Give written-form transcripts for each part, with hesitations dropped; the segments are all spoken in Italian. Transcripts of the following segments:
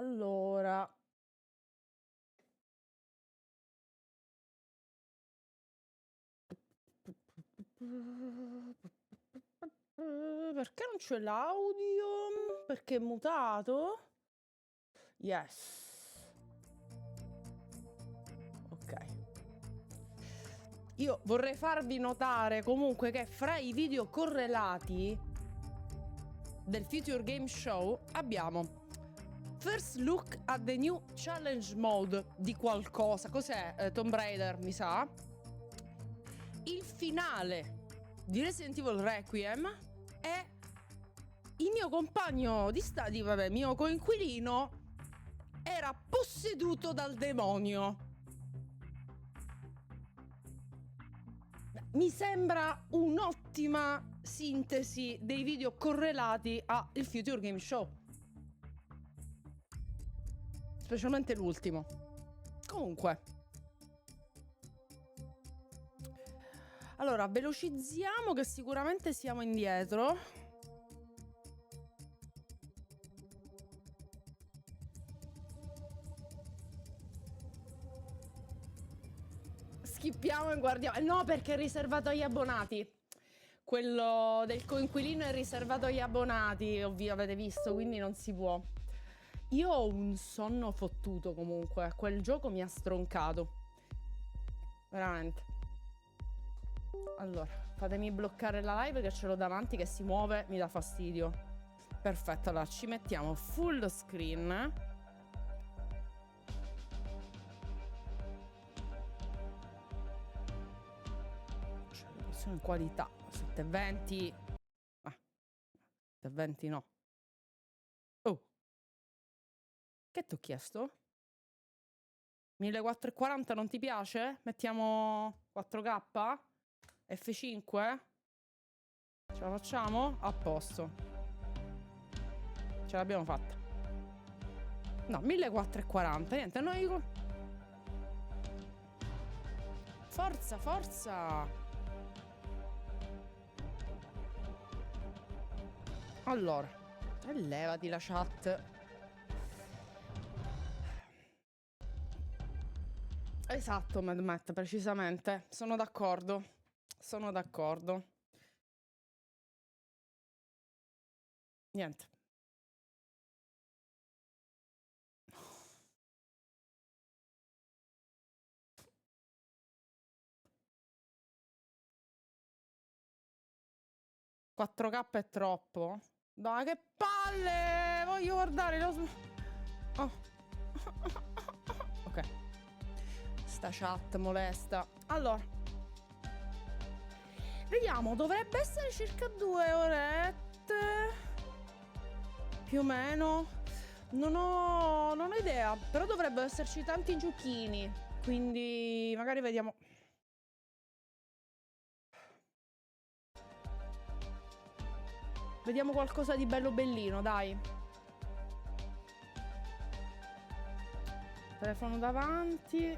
Allora, perché non c'è l'audio? Perché è mutato? Yes. Ok. Io vorrei farvi notare comunque che fra i video correlati del Future Game Show abbiamo First Look at the New Challenge Mode di qualcosa. Cos'è? Tomb Raider, mi sa. Il finale di Resident Evil Requiem e il mio compagno di stadio, vabbè, mio coinquilino, era posseduto dal demonio. Mi sembra un'ottima sintesi dei video correlati a il Future Game Show. Specialmente l'ultimo. Comunque. Allora, velocizziamo che sicuramente siamo indietro. Schippiamo e guardiamo. No, perché è riservato agli abbonati. Quello del coinquilino è riservato agli abbonati, ovvio, avete visto, quindi non si può. Io ho un sonno fottuto comunque. Quel gioco mi ha stroncato. Veramente. Allora, fatemi bloccare la live che ce l'ho davanti che si muove, mi dà fastidio. Perfetto, allora ci mettiamo full screen. Cioè, in qualità 720. Ah, 720 no. Oh. Che ti ho chiesto? 1440 non ti piace? Mettiamo 4K? F5? Ce la facciamo? A posto. Ce l'abbiamo fatta. No, 1440. Niente, noi... Forza, forza! Allora. E levati la chat. Esatto, Mad Matt, precisamente. Sono d'accordo. Sono d'accordo. Niente. «4K è troppo?» Dai, che palle! Voglio guardare lo... Oh. Ok. Sta chat molesta. Allora. Vediamo, dovrebbe essere circa 2 orette. Più o meno. Non ho idea. Però dovrebbero esserci tanti giochini. Quindi magari vediamo. Vediamo qualcosa di bello bellino, dai. Telefono davanti.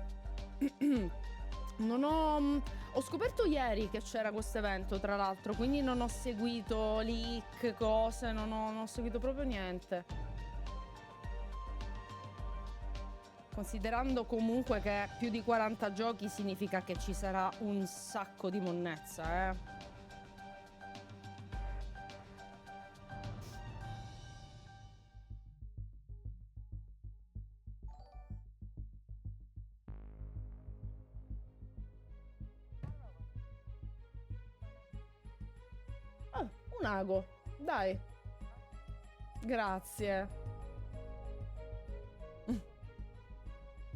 Non ho scoperto ieri che c'era questo evento, tra l'altro, quindi non ho seguito leak, cose, non ho seguito proprio niente. Considerando comunque che più di 40 giochi significa che ci sarà un sacco di monnezza, eh. Ah, un ago, dai. Grazie.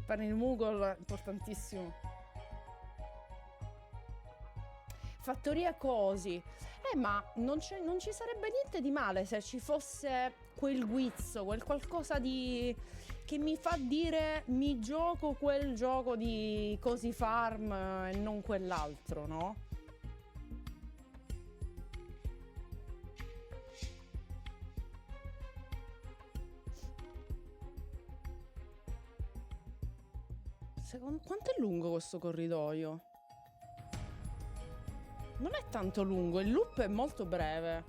Per il Moogle, importantissimo. Fattoria Cosi. Ma non ci sarebbe niente di male se ci fosse quel guizzo, quel qualcosa di che mi fa dire mi gioco quel gioco di Cosi Farm e non quell'altro, no? Quanto è lungo questo corridoio? Non è tanto lungo, il loop è molto breve.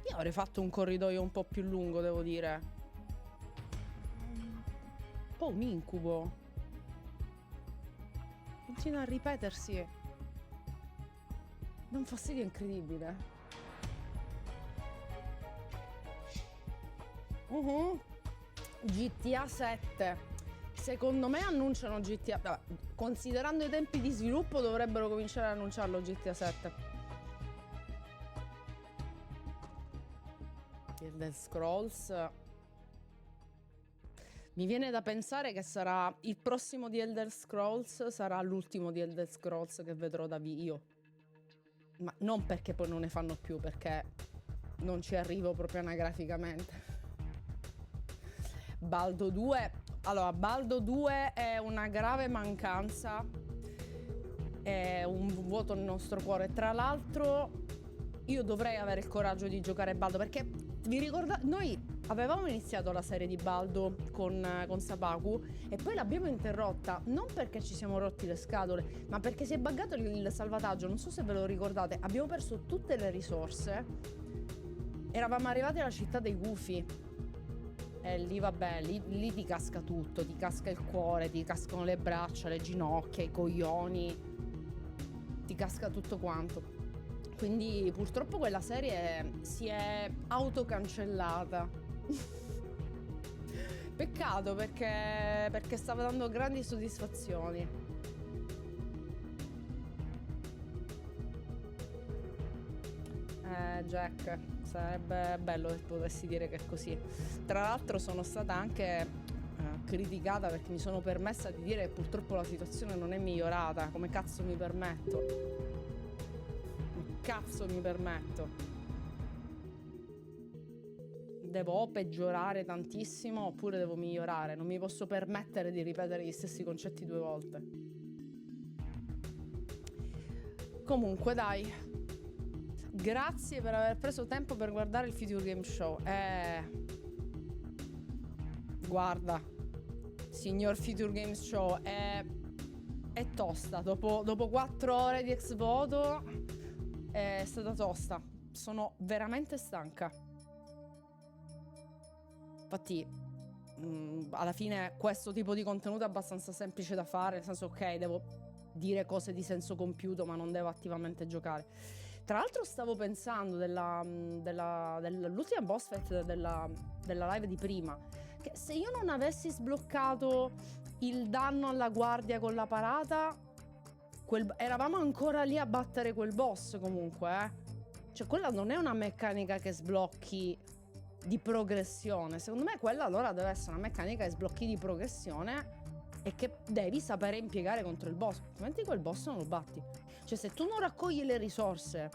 Io avrei fatto un corridoio un po' più lungo, devo dire. Un po' un incubo. Continua a ripetersi. Da un fastidio incredibile. GTA 7. Secondo me annunciano GTA. Vabbè, considerando i tempi di sviluppo dovrebbero cominciare ad annunciarlo GTA 7. Elder Scrolls. Mi viene da pensare che sarà il prossimo di Elder Scrolls, sarà l'ultimo di Elder Scrolls che vedrò da io. Ma non perché poi non ne fanno più, perché non ci arrivo proprio anagraficamente. Baldo 2. Allora, Baldo 2 è una grave mancanza, è un vuoto nel nostro cuore. Tra l'altro, io dovrei avere il coraggio di giocare Baldo, perché vi ricordate, noi avevamo iniziato la serie di Baldo con Sabaku e poi l'abbiamo interrotta, non perché ci siamo rotti le scatole, ma perché si è buggato il salvataggio, non so se ve lo ricordate, abbiamo perso tutte le risorse, eravamo arrivati alla città dei gufi. E lì vabbè, lì ti casca tutto, ti casca il cuore, ti cascano le braccia, le ginocchia, i coglioni, ti casca tutto quanto. Quindi purtroppo quella serie si è autocancellata. Peccato perché stava dando grandi soddisfazioni. Jack, sarebbe bello se potessi dire che è così. Tra l'altro sono stata anche criticata perché mi sono permessa di dire che purtroppo la situazione non è migliorata. Come cazzo mi permetto? Come cazzo mi permetto? Devo peggiorare tantissimo oppure devo migliorare? Non mi posso permettere di ripetere gli stessi concetti 2 volte. Comunque dai, grazie per aver preso tempo per guardare il Future Game Show. Guarda, signor Future Games Show, è tosta. Dopo 4 ore di ex voto è stata tosta. Sono veramente stanca. Infatti, alla fine questo tipo di contenuto è abbastanza semplice da fare, nel senso, ok, devo dire cose di senso compiuto, ma non devo attivamente giocare. Tra l'altro stavo pensando dell'ultima boss fight della live di prima, che se io non avessi sbloccato il danno alla guardia con la parata, eravamo ancora lì a battere quel boss comunque, Cioè quella non è una meccanica che sblocchi di progressione. Secondo me quella allora deve essere una meccanica che sblocchi di progressione e che devi sapere impiegare contro il boss, altrimenti quel boss non lo batti. Cioè se tu non raccogli le risorse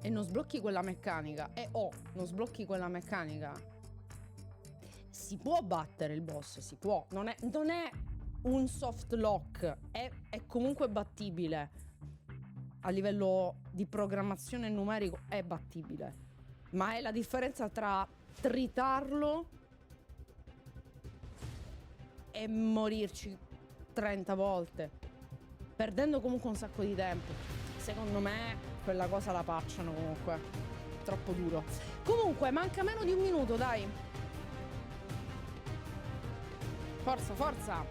e non sblocchi quella meccanica non sblocchi quella meccanica, Si può battere il boss, si può. Non è un soft lock, è comunque battibile. A livello di programmazione numerico è battibile. Ma è la differenza tra tritarlo e morirci 30 volte, perdendo comunque un sacco di tempo. Secondo me quella cosa la patchano comunque. Troppo duro. Comunque manca meno di un minuto, dai. Forza, forza.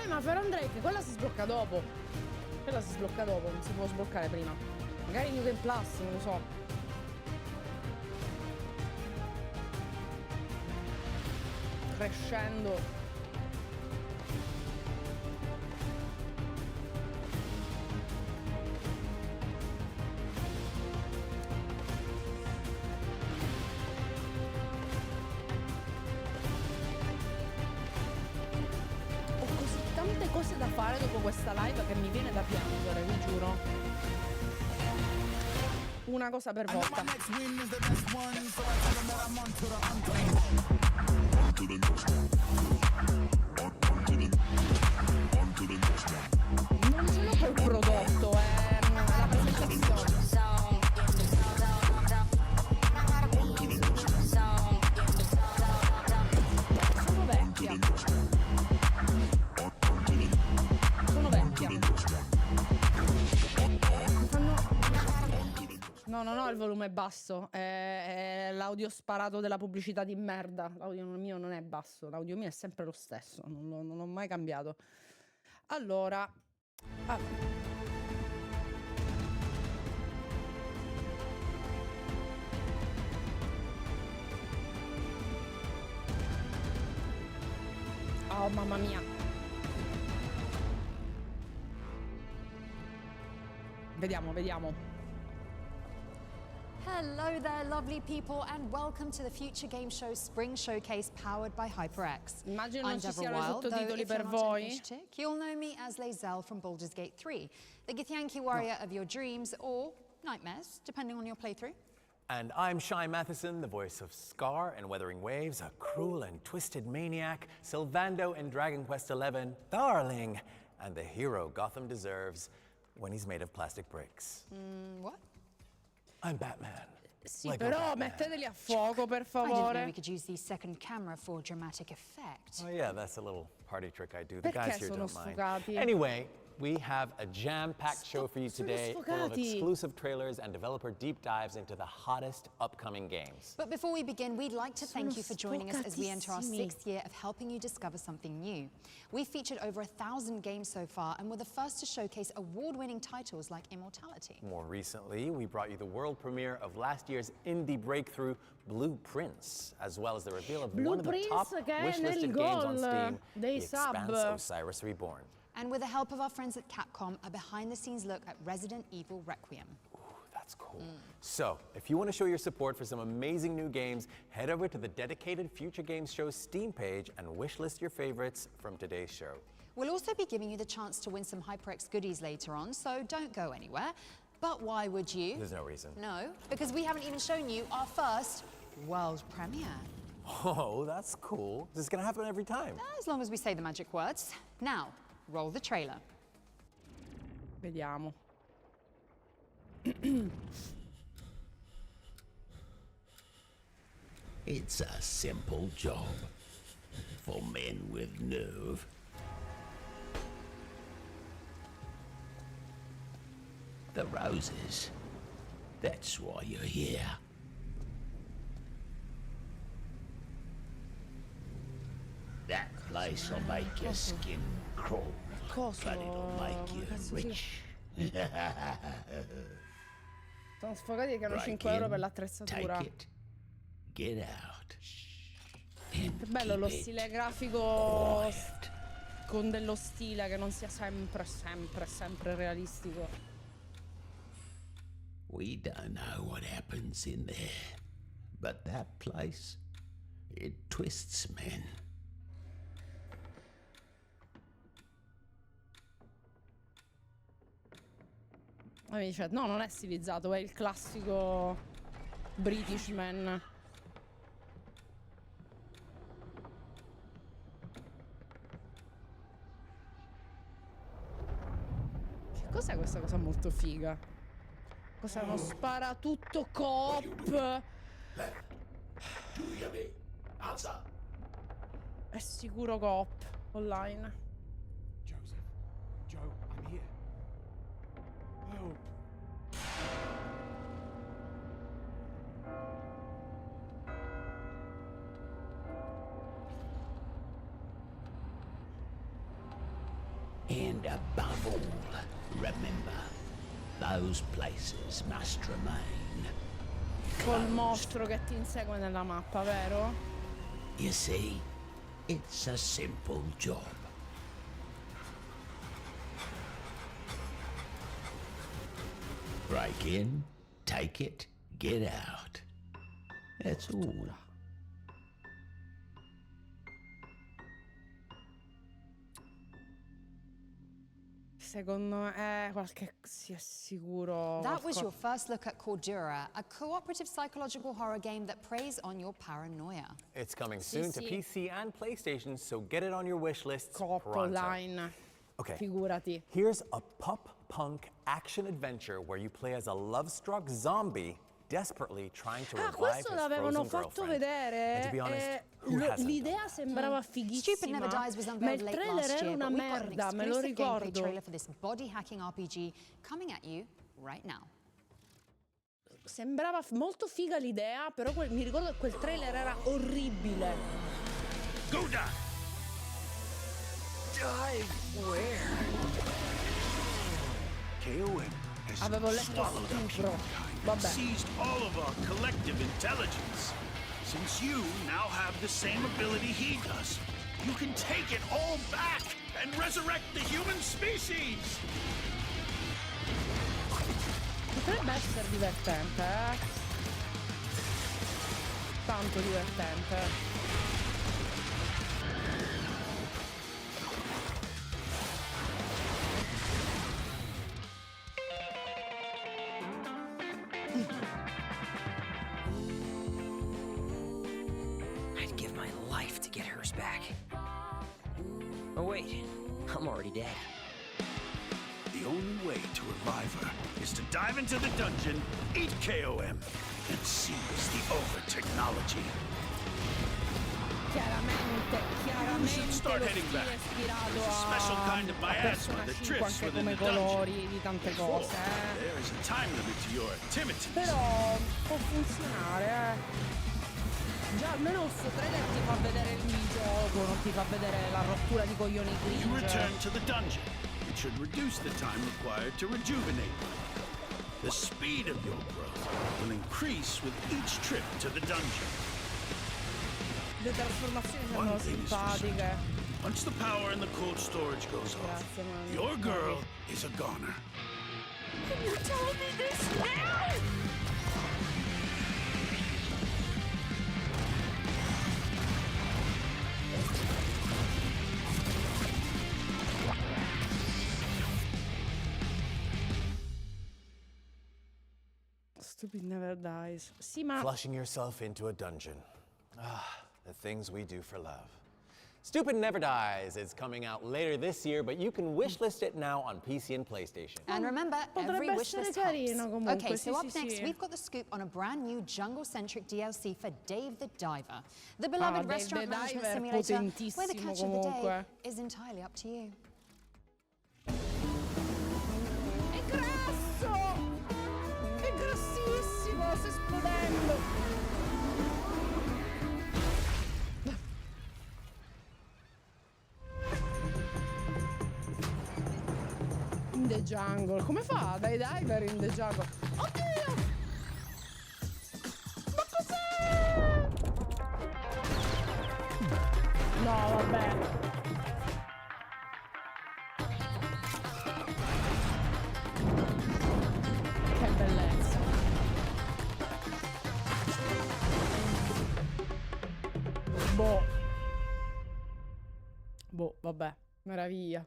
Ma Feron Drake, quella si sblocca dopo. Quella si sblocca dopo, non si può sbloccare prima. Magari New Game Plus, non lo so. Crescendo. Cose da fare dopo questa live che mi viene da piangere, vi giuro. Una cosa per volta. Non ce l'ho col prodotto, la presentazione. Sono vecchia. No, non ho il volume basso, è l'audio sparato della pubblicità di merda. L'audio mio non è basso, l'audio mio è sempre lo stesso, non l'ho mai cambiato. Allora, oh mamma mia. Vediamo. Hello there, lovely people, and welcome to the Future Game Show Spring Showcase powered by HyperX. Immagino non ci siano i Wild, sottotitoli if per you're not voi. English chick, you'll know me as Lae'zel from Baldur's Gate 3, the Githyanki warrior of your dreams or nightmares, depending on your playthrough. And I'm Shai Matheson, the voice of Scar in Weathering Waves, a cruel and twisted maniac, Sylvando in Dragon Quest XI, Darling, and the hero Gotham deserves when he's made of plastic bricks. What? I'm Batman. Sì, Lego però Batman. metteteli a fuoco, per I didn't know favore. we could use the second camera for dramatic effect. Oh yeah, that's a little party trick I do. The Perché guys here sono don't mind. sfocati? Anyway, we have a jam-packed show for you Sono today full of sfocati. exclusive trailers and developer deep dives into the hottest upcoming games. But before we begin, we'd like to thank you for joining us as we enter our sfocatissimi. 6th year of helping you discover something new. We've featured over 1,000 games so far, and we're the first to showcase award-winning titles like Immortality. More recently, we brought you the world premiere of last year's indie breakthrough, Blue Prince, as well as the reveal of one of the top Prince, che è wish-listed nel games on goal Steam, dei The sub. Expanse Osiris Reborn. And with the help of our friends at Capcom, a behind-the-scenes look at Resident Evil Requiem. That's cool. So, if you want to show your support for some amazing new games, head over to the dedicated Future Games Show Steam page and wishlist your favorites from today's show. We'll also be giving you the chance to win some HyperX goodies later on, so don't go anywhere. But why would you? There's no reason. No, because we haven't even shown you our first world premiere. Oh, that's cool. This is going to happen every time. As long as we say the magic words. Now, roll the trailer. Vediamo. It's a simple job for men with nerve. The roses. That's why you're here. That place will make your skin crawl, Cosa? but it'll make you Cazzo, rich. Sono sfogati che hanno Break 5 euro in, per l'attrezzatura. take it, get out. Che bello lo stile grafico con dello stile che non sia sempre realistico. We don't know what happens in there, but that place, it twists men. Mi dice, no, non è stilizzato, è il classico British man. questa cosa molto figa. Cos'è uno sparatutto coop? È sicuro coop online. Joseph, Joe, I'm here. Oh. And above all, remember, those places must remain. Col mostro che ti insegue nella mappa, vero? You see, it's a simple job. Break in, take it, get out. That's all. Secondo me qualche... sì, è sicuro. That was your first look at Cordura, a cooperative psychological horror game that preys on your paranoia. It's coming soon to sì. PC and PlayStation, so get it on your wish list Coop pronto. online. Okay. Figurati. Here's a pop-punk action adventure where you play as a love-struck zombie desperately trying to revive Questo his l'avevano frozen fatto girlfriend. vedere. And to be honest, who hasn't L'idea done that? sembrava fighissima. Stupid Never Dies was Ma unveiled il late trailer last era year, una but we've got an merda, me lo exclusive gameplay ricordo. trailer for this body hacking RPG coming at you right now. Sembrava molto figa l'idea, però mi ricordo che quel trailer era orribile. Go down! Dive where? KOM has Avevo letto swallowed up stupro. humankind, Vabbè. seized all of our collective intelligence. Since you now have the same ability he does, you can take it all back and resurrect the human species! Potrebbe essere divertente, Tanto divertente. I'd give my life to get hers back. Oh wait, I'm already dead. The only way to revive her is to dive into the dungeon, eat KOM, and seize the over-technology. Chiaramente You should start lo heading stile back. è ispirato There's a special kind of a miasma Persona that 5 drifts anche within come the dungeon. colori di tante Oh, cose, there is a time limit to your activities. Però può funzionare, Già almeno questo trailer ti fa vedere il gioco, non ti fa vedere la rottura di coglioni You return cringe. to the dungeon. It should reduce the time required to rejuvenate. The speed of your growth will increase with each trip to the dungeon. Le trasformazioni sono One thing is for certain. simpatiche. Once the power in the cold storage goes off, Grazie, man. your girl is a goner. You told me this now? Stupid Never Dies. Sì, ma Flushing yourself into a dungeon. Ah, the things we do for love. Stupid Never Dies is coming out later this year, but you can wishlist it now on PC and PlayStation. And remember, every potrebbe wish essere list carino helps. comunque, Okay, so sì, up sì, next, sì. we've got the scoop on a brand new jungle-centric DLC for Dave the Diver, the beloved Dave restaurant the management Diver, simulator, where the potentissimo catch of the day comunque. is entirely up to you. è grasso! È grassissimo, sta esplodendo! In the jungle, come fa dai diver in the jungle? Oddio! Ma cos'è? No, vabbè. Che bellezza. Vabbè, meraviglia.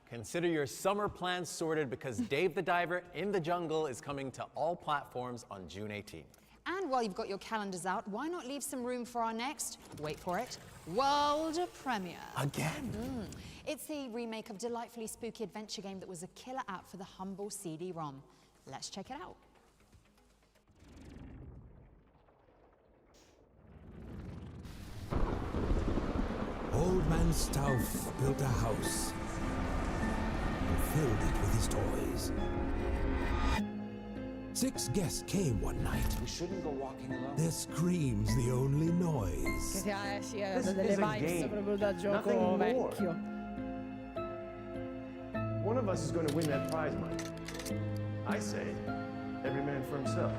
Consider your summer plans sorted because Dave the Diver in the Jungle is coming to all platforms on June 18th. And while you've got your calendars out, why not leave some room for our next, wait for it, world premiere? Again? It's a remake of delightfully spooky adventure game that was a killer app for the humble CD-ROM. Let's check it out. Old Man Stauff built a house and filled it with his toys. 6 guests came one night. We shouldn't go walking alone. Their screams the only Che noise. sì, delle is a vibes game. proprio da gioco Nothing more. vecchio. One of us is going to win that prize money. I say, every man for himself.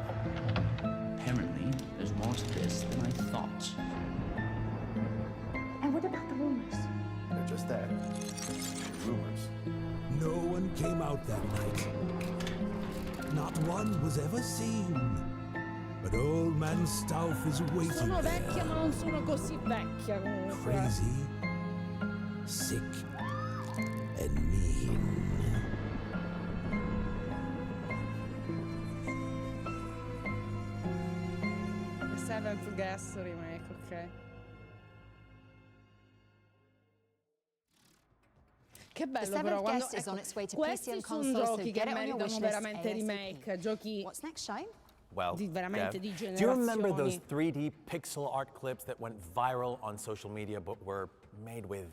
Apparently, there's more to this than I thought. And what about the rumors? They're just that. Rumors. No one came out that night. Not one was ever seen. But Old Man Stauff is waiting Sono vecchia, there. ma non sono così vecchia comunque. Crazy, sick, and mean. The Seventh Guest remake, ok. Che bello Seventh però quando Guest is on its way to PC questi and sono consoles, so giochi get che it on your meritano wishlist veramente ASAP. remake, giochi What's next, Shai? Well, veramente di Dev, do you remember those generazioni. 3D pixel art clips that went viral on social media but were made with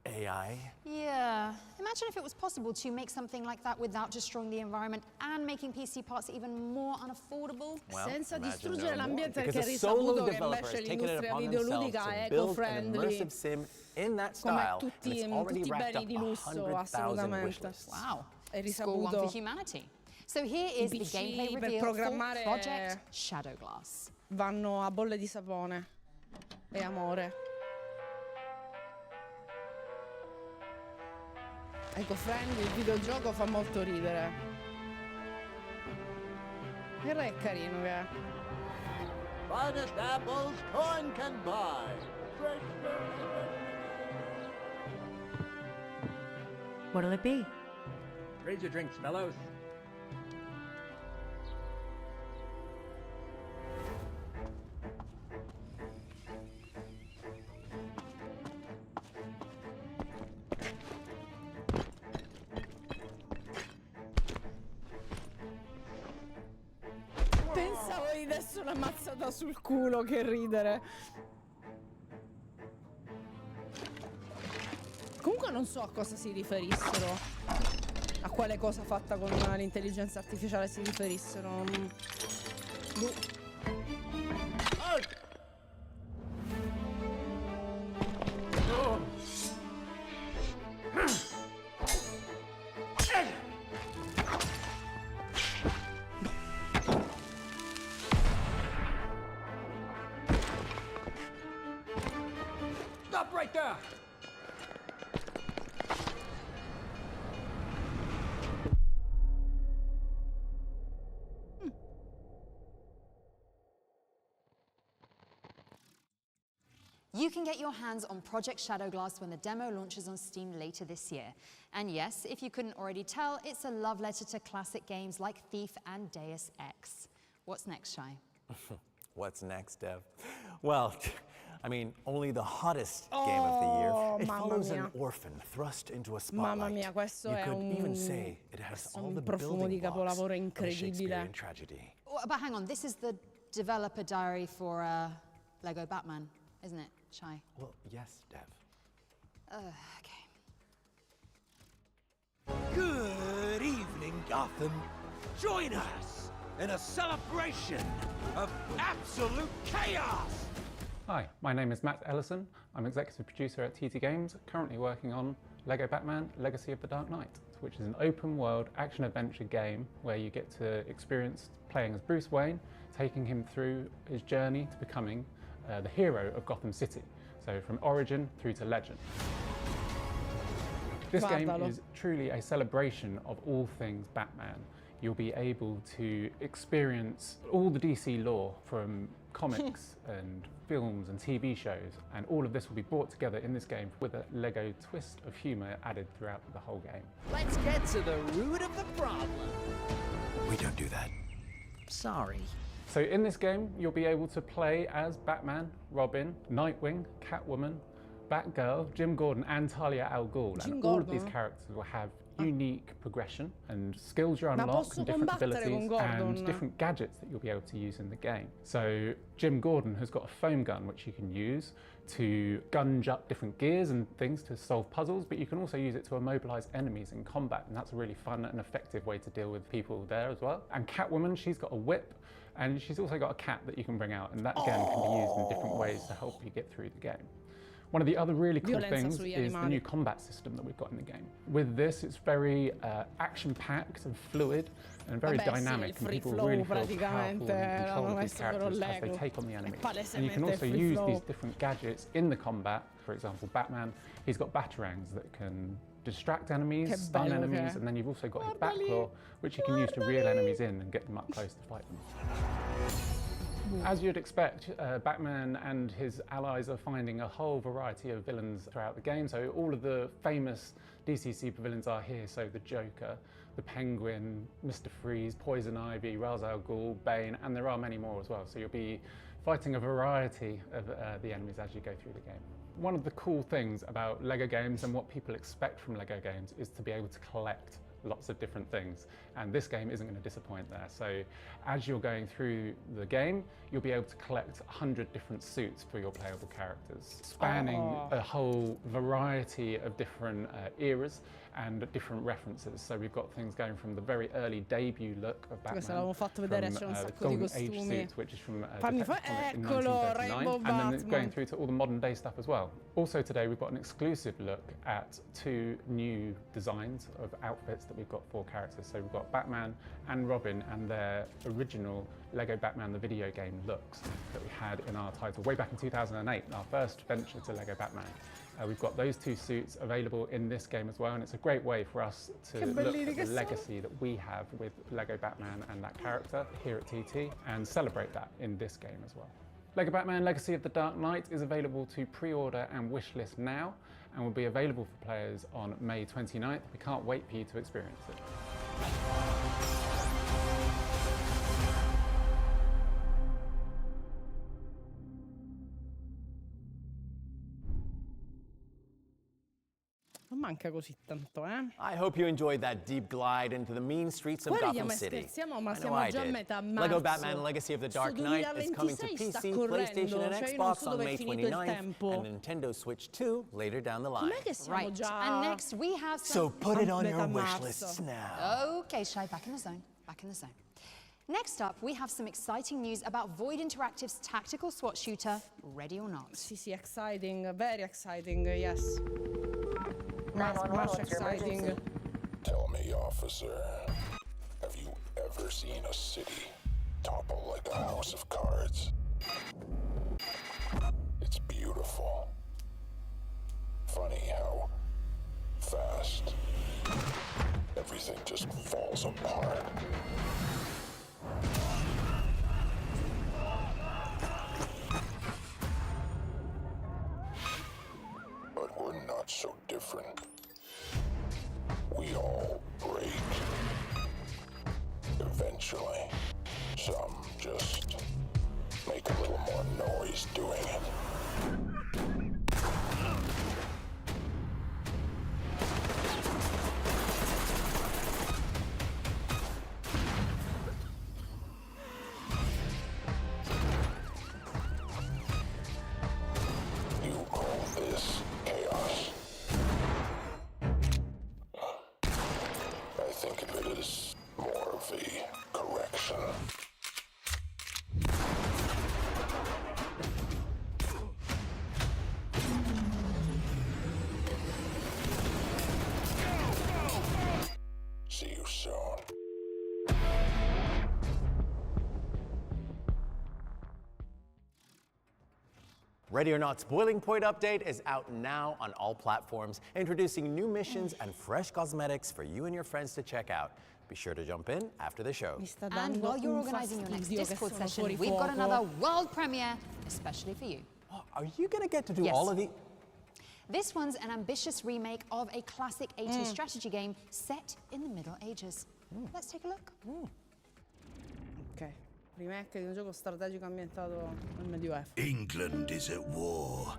AI? Yeah. Imagine if it was possible to make something like that without destroying the environment and making PC parts even more unaffordable. Well, Senza imagine distruggere no more, l'ambiente, because perché è a solo risaputo che developer invece has taken it l'industria upon themselves videoludica to è build an eco-friendly, immersive sim in that come style, tutti, and it's already tutti i racked beni up di lusso, 100,000 assolutamente. wishlists. Wow. È Score one for risaputo. humanity. So here is the PC gameplay per reveal programmare- for Project Shadowglass. Vanno a bolle di sapone e amore. Eco-friendly, il videogioco fa molto ridere. Il re è carino che è. Finest apples coin can buy. What'll it be? Raise your drinks, fellows. Pensavo di adesso una mazzata sul culo, che ridere. Comunque non so a cosa si riferissero. A quale cosa fatta con l'intelligenza artificiale si riferissero. Boh. Stop right there! You can get your hands on Project Shadowglass when the demo launches on Steam later this year. And yes, if you couldn't already tell, it's a love letter to classic games like Thief and Deus Ex. What's next, Shai? What's next, Dev? Well, I mean, only the hottest game of the year. It mamma follows an mia. orphan thrust into a spotlight. Mamma mia, questo you è could even un, say it has all un the profumo building di blocks capolavoro of a incredibile. Shakespearean tragedy. Oh, but hang on, this is the developer diary for Lego Batman, isn't it, Shai? Well, yes, Dev. Okay. Good evening, Gotham. Join us in a celebration of absolute chaos. Hi, my name is Matt Ellison. I'm executive producer at TT Games, currently working on Lego Batman Legacy of the Dark Knight, which is an open world action-adventure game where you get to experience playing as Bruce Wayne, taking him through his journey to becoming the hero of Gotham City, so from origin through to legend. This game is truly a celebration of all things Batman. You'll be able to experience all the DC lore from comics and films and TV shows, and all of this will be brought together in this game with a Lego twist of humour added throughout the whole game. Let's get to the root of the problem. We don't do that. Sorry. So in this game, you'll be able to play as Batman, Robin, Nightwing, Catwoman, Batgirl, Jim Gordon, and Talia al Ghul. And all of these characters will have unique progression and skills you unlock, and different abilities and different gadgets that you'll be able to use in the game. So Jim Gordon has got a foam gun which you can use to gunge up different gears and things to solve puzzles, but you can also use it to immobilize enemies in combat, and that's a really fun and effective way to deal with people there as well. And Catwoman, she's got a whip, and she's also got a cat that you can bring out, and that again can be used in different ways to help you get through the game. One of the other really cool things is the new combat system that we've got in the game. With this, it's very action-packed and fluid and very dynamic, and people really feel powerful and in control of these characters as they take on the enemy. And you can also use these different gadgets in the combat. For example, Batman, he's got batarangs that can distract enemies, stun enemies, and then you've also got his Batclaw, which you can use to reel enemies in and get them up close to fight them. As you'd expect, Batman and his allies are finding a whole variety of villains throughout the game. So all of the famous DC supervillains are here. So the Joker, the Penguin, Mr. Freeze, Poison Ivy, Ra's al Ghul, Bane, and there are many more as well. So you'll be fighting a variety of the enemies as you go through the game. One of the cool things about LEGO games and what people expect from LEGO games is to be able to collect lots of different things, and this game isn't going to disappoint there. So as you're going through the game, you'll be able to collect 100 different suits for your playable characters, spanning a whole variety of different eras and different references. So we've got things going from the very early debut look of Batman, from the Golden Age suits, which is from Detective Comics in 1939, and then going through to all the modern day stuff as well. Also today we've got an exclusive look at 2 new designs of outfits that we've got for characters. So we've got Batman and Robin and their original LEGO Batman the video game looks that we had in our title way back in 2008, our first venture to LEGO Batman. We've got those 2 suits available in this game as well, and it's a great way for us to look at the legacy that we have with LEGO Batman and that character here at TT and celebrate that in this game as well. LEGO Batman Legacy of the Dark Knight is available to pre-order and wishlist now, and will be available for players on May 29th. We can't wait for you to experience it. Non manca così tanto, eh? I hope you enjoyed that deep glide into the mean streets of Gotham City. Scherziamo, ma siamo già a metà marzo. LEGO Batman Legacy of the Dark Knight is coming to PC, PlayStation, and Xbox on May 29th, and Nintendo Switch 2 later down the line. Right, and next we have some... So put it on your wish lists now. Okay, Shai, back in the zone, back in the zone. Next up, we have some exciting news about Void Interactive's tactical SWAT shooter, Ready or Not. Sì, exciting, very exciting, yes. Much exciting. Tell me, officer, have you ever seen a city topple like a house of cards? It's beautiful. Funny how fast everything just falls apart. But we're not so different. We all break. Eventually. Some just make a little more noise doing it. You call this chaos? I think of it as more of a correction. See you soon. Ready or Not's Boiling Point update is out now on all platforms, introducing new missions and fresh cosmetics for you and your friends to check out. Be sure to jump in after the show. And while you're organizing your next Discord session, we've got another world premiere, especially for you. Oh, are you going to get to do all of these? This one's an ambitious remake of a classic 80s strategy game set in the Middle Ages. Let's take a look. Okay. Remake di un gioco strategico ambientato nel Medioevo. England is at war.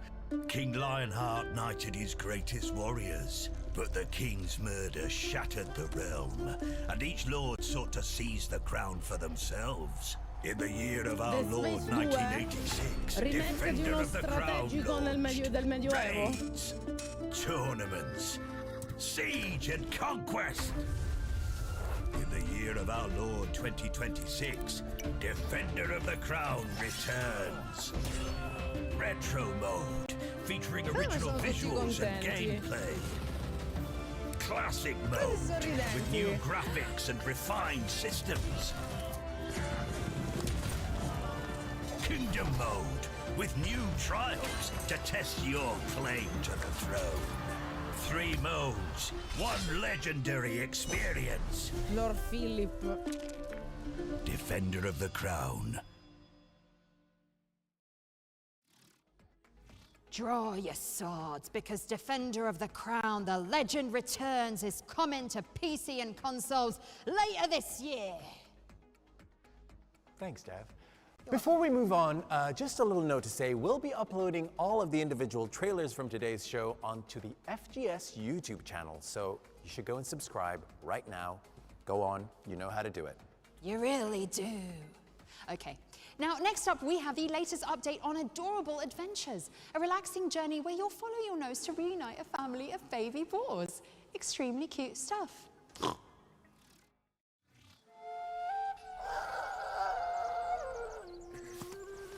King Lionheart knighted his greatest warriors, but the king's murder shattered the realm, and each lord sought to seize the crown for themselves. In the year of our Lord 1986, defender of the crown launched raids, tournaments, siege and conquest. In the year of our Lord 2026, Defender of the Crown returns. Retro mode, featuring original visuals and gameplay. Classic mode, with new graphics and refined systems. Kingdom mode, with new trials to test your claim to the throne. 3 modes, 1 legendary experience. Lord Philip. Defender of the Crown. Draw your swords, because Defender of the Crown, the legend returns, is coming to PC and consoles later this year. Thanks, Dev. Before we move on, just a little note to say, we'll be uploading all of the individual trailers from today's show onto the FGS YouTube channel, so you should go and subscribe right now. Go on, you know how to do it. You really do. Okay, now next up we have the latest update on Adorable Adventures, a relaxing journey where you'll follow your nose to reunite a family of baby boars. Extremely cute stuff.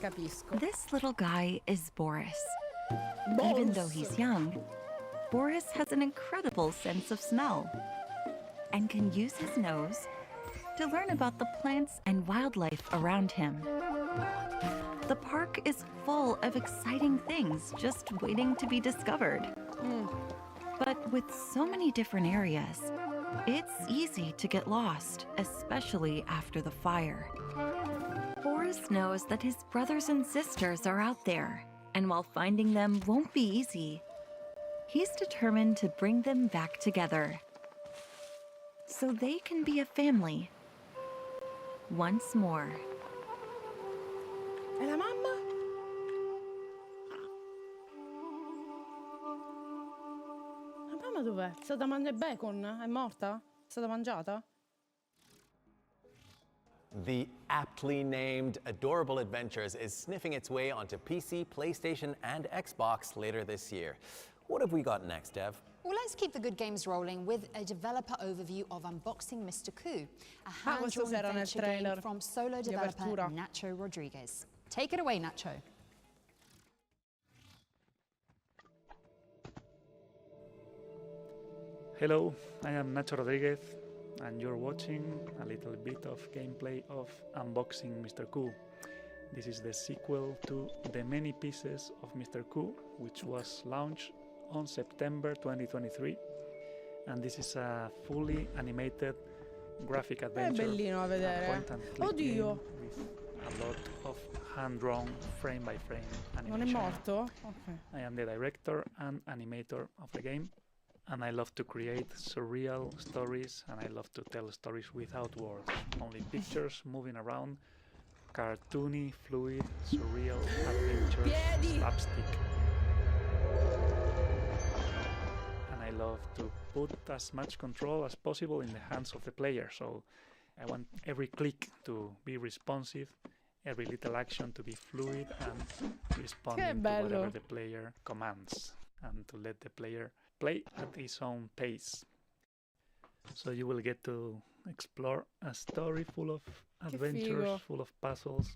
Capisco. This little guy is Boris. Even though he's young, Boris has an incredible sense of smell and can use his nose to learn about the plants and wildlife around him. The park is full of exciting things just waiting to be discovered. But with so many different areas, it's easy to get lost, especially after the fire. Boris knows that his brothers and sisters are out there, and while finding them won't be easy, he's determined to bring them back together so they can be a family once more. E la mamma? La mamma dov'è? È stata mangiare bacon? È morta? È stata mangiata? The aptly named Adorable Adventures is sniffing its way onto PC, PlayStation, and Xbox later this year. What have we got next, Dev? Well, let's keep the good games rolling with a developer overview of Unboxing Mr. Coup, a hand-drawn adventure game from solo developer Nacho Rodriguez. Take it away, Nacho. Hello, I am Nacho Rodriguez, and you're watching a little bit of gameplay of Unboxing Mr. Coup. This is the sequel to The Many Pieces of Mr. Coup, which was launched on September 2023, and this is a fully animated graphic adventure. È bellino a vedere. Oddio! With a lot of hand-drawn frame-by-frame animation. Non è morto? Okay. I am the director and animator of the game, and I love to create surreal stories, and I love to tell stories without words, only pictures moving around, cartoony, fluid, surreal adventures, slapstick. And I love to put as much control as possible in the hands of the player, so I want every click to be responsive, every little action to be fluid and responding to whatever the player commands, and to let the player play at his own pace. So you will get to explore a story full of adventures, full of puzzles,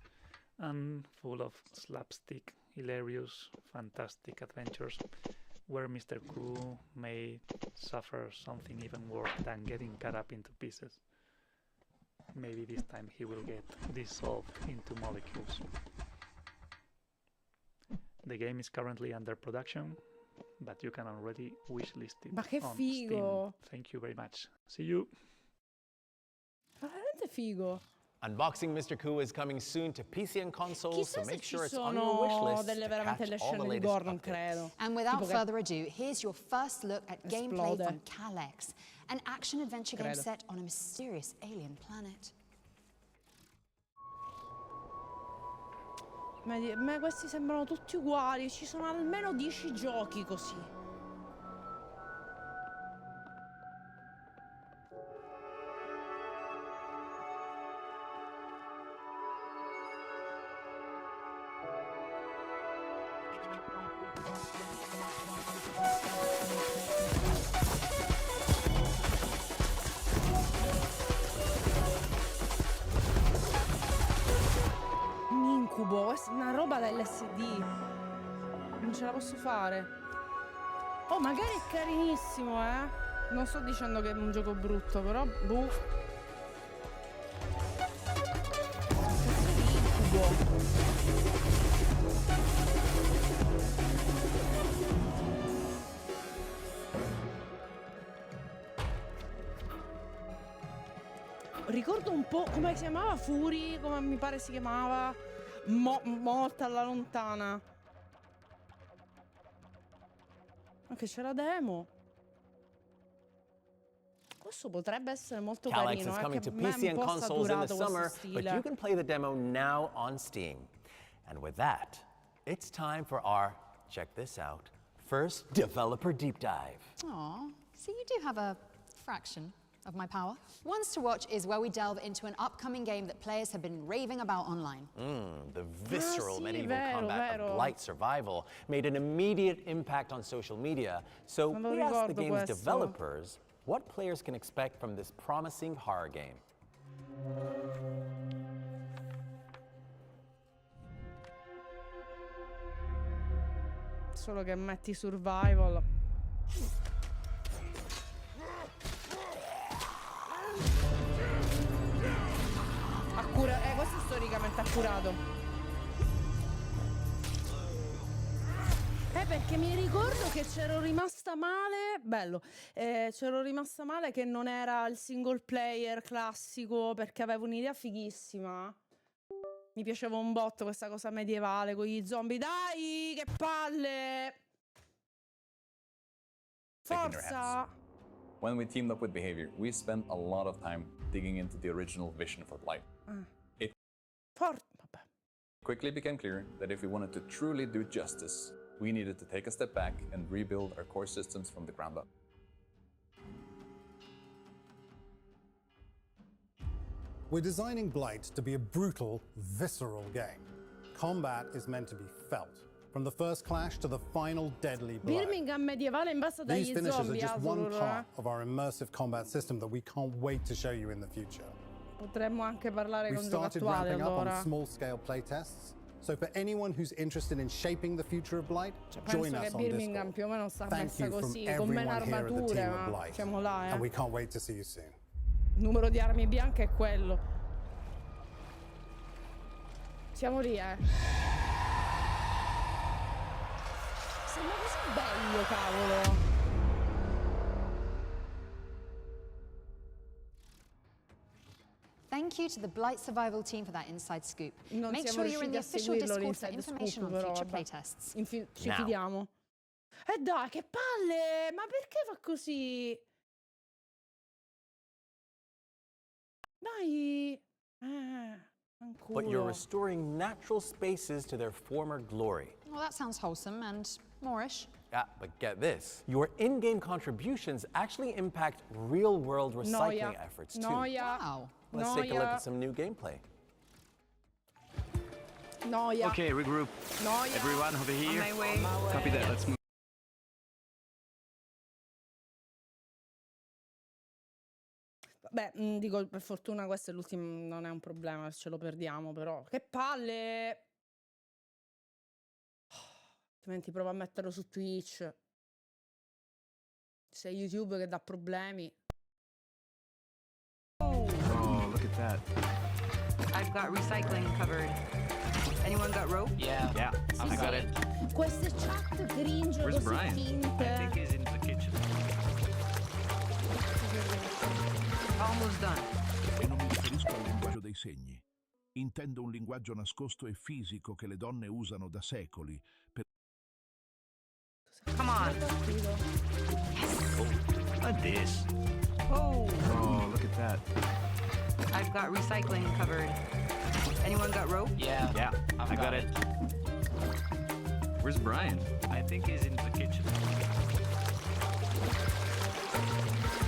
and full of slapstick, hilarious, fantastic adventures, where Mr. Coup may suffer something even worse than getting cut up into pieces. Maybe this time he will get dissolved into molecules. The game is currently under production, but you can already wishlist it on Steam. Thank you very much. See you. Veramente figo. Unboxing Mr. Coup is coming soon to PC and consoles, so make sure it's on your wish list delle veramente le scene di gore, non credo. And without further ado, here's your first look at gameplay from Calex, an action-adventure game set on a mysterious alien planet. Ma questi sembrano tutti uguali. Ci sono almeno 10 giochi così. Questa è una roba da LSD. Non ce la posso fare. Oh, magari è carinissimo, eh. Non sto dicendo che è un gioco brutto, però boh. Cazzo di incubo. Ricordo un po' come si chiamava Fury, come mi pare si chiamava. Molto alla lontana. Anche c'è la demo. Questo potrebbe essere molto Calyx carino. is coming to Che a me PC è and un po' consoles in the saturato summer, questo but stile. you can play the demo now on Steam. And with that, it's time for our, check this out, first developer deep dive. Aw, so you do have a fraction of my power. Ones to Watch is where we delve into an upcoming game that players have been raving about online. The visceral sì, medieval vero, combat vero. of Blight Survival made an immediate impact on social media. So Non lo we asked the ricordo game's questo. developers what players can expect from this promising horror game. Solo che metti survival. Questo è storicamente accurato. Perché mi ricordo che c'ero rimasta male. Bello. C'ero rimasta male che non era il single player classico, perché avevo un'idea fighissima. Mi piaceva un botto questa cosa medievale con gli zombie. Dai, che palle! Forza! When we teamed up with Behavior, we spent a lot of time digging into the original vision for Blight. It quickly became clear that if we wanted to truly do justice, we needed to take a step back and rebuild our core systems from the ground up. We're designing Blight to be a brutal, visceral game. Combat is meant to be felt, from the first clash to the final deadly blow. Birmingham medievale invasa dagli These finishes zombie, are just one Azur. part of our immersive combat system that we can't wait to show you in the future. Potremmo anche parlare We've con gioco started attuale, ramping up allora. on small-scale playtests, so for anyone who's interested in shaping the future of Blight, join Penso che us on Birmingham Discord. più o meno sta Thank messa you from così, con meno everyone here at the armature, team of ma Blight, siamo là, and we can't wait to see you soon. Il numero di armi bianche è quello. Siamo lì, Sembra così bello, cavolo. Thank you to the Blight Survival team for that inside scoop. Non Make siamo sure you're in the riusciti a official seguirlo Discord for l'inside information scoop, on però future vabbè. playtests. Ci fidiamo. Dai, che palle! Ma perché fa così? Dai! But you're Ancora. restoring natural spaces to their former glory. Well, that sounds wholesome and Moorish. Yeah, but get this. Your in-game contributions actually impact real-world recycling Noia. efforts too. Noia. Wow. Let's take a look at some new gameplay. Noia. Okay, regroup. Noia. Everyone over here. On my way. Copy that. Let's move. Beh, dico, per fortuna questo è l'ultimo, non è un problema se ce lo perdiamo, però. Che palle! Altrimenti provo a metterlo su Twitch. Se YouTube che dà problemi. Oh, look at that. I've got recycling covered. Anyone got rope? Yeah, I got it. Queste chat cringe Where's così Brian? finte. he's in the kitchen. Almost done. E non mi riferisco al linguaggio dei segni. Intendo un linguaggio nascosto e fisico che le donne usano da secoli per... Come on. Not this. Oh. Oh, look at that. I've got recycling covered. Anyone got rope? Yeah. Yeah, I got it. Where's Brian? I think he's in the kitchen.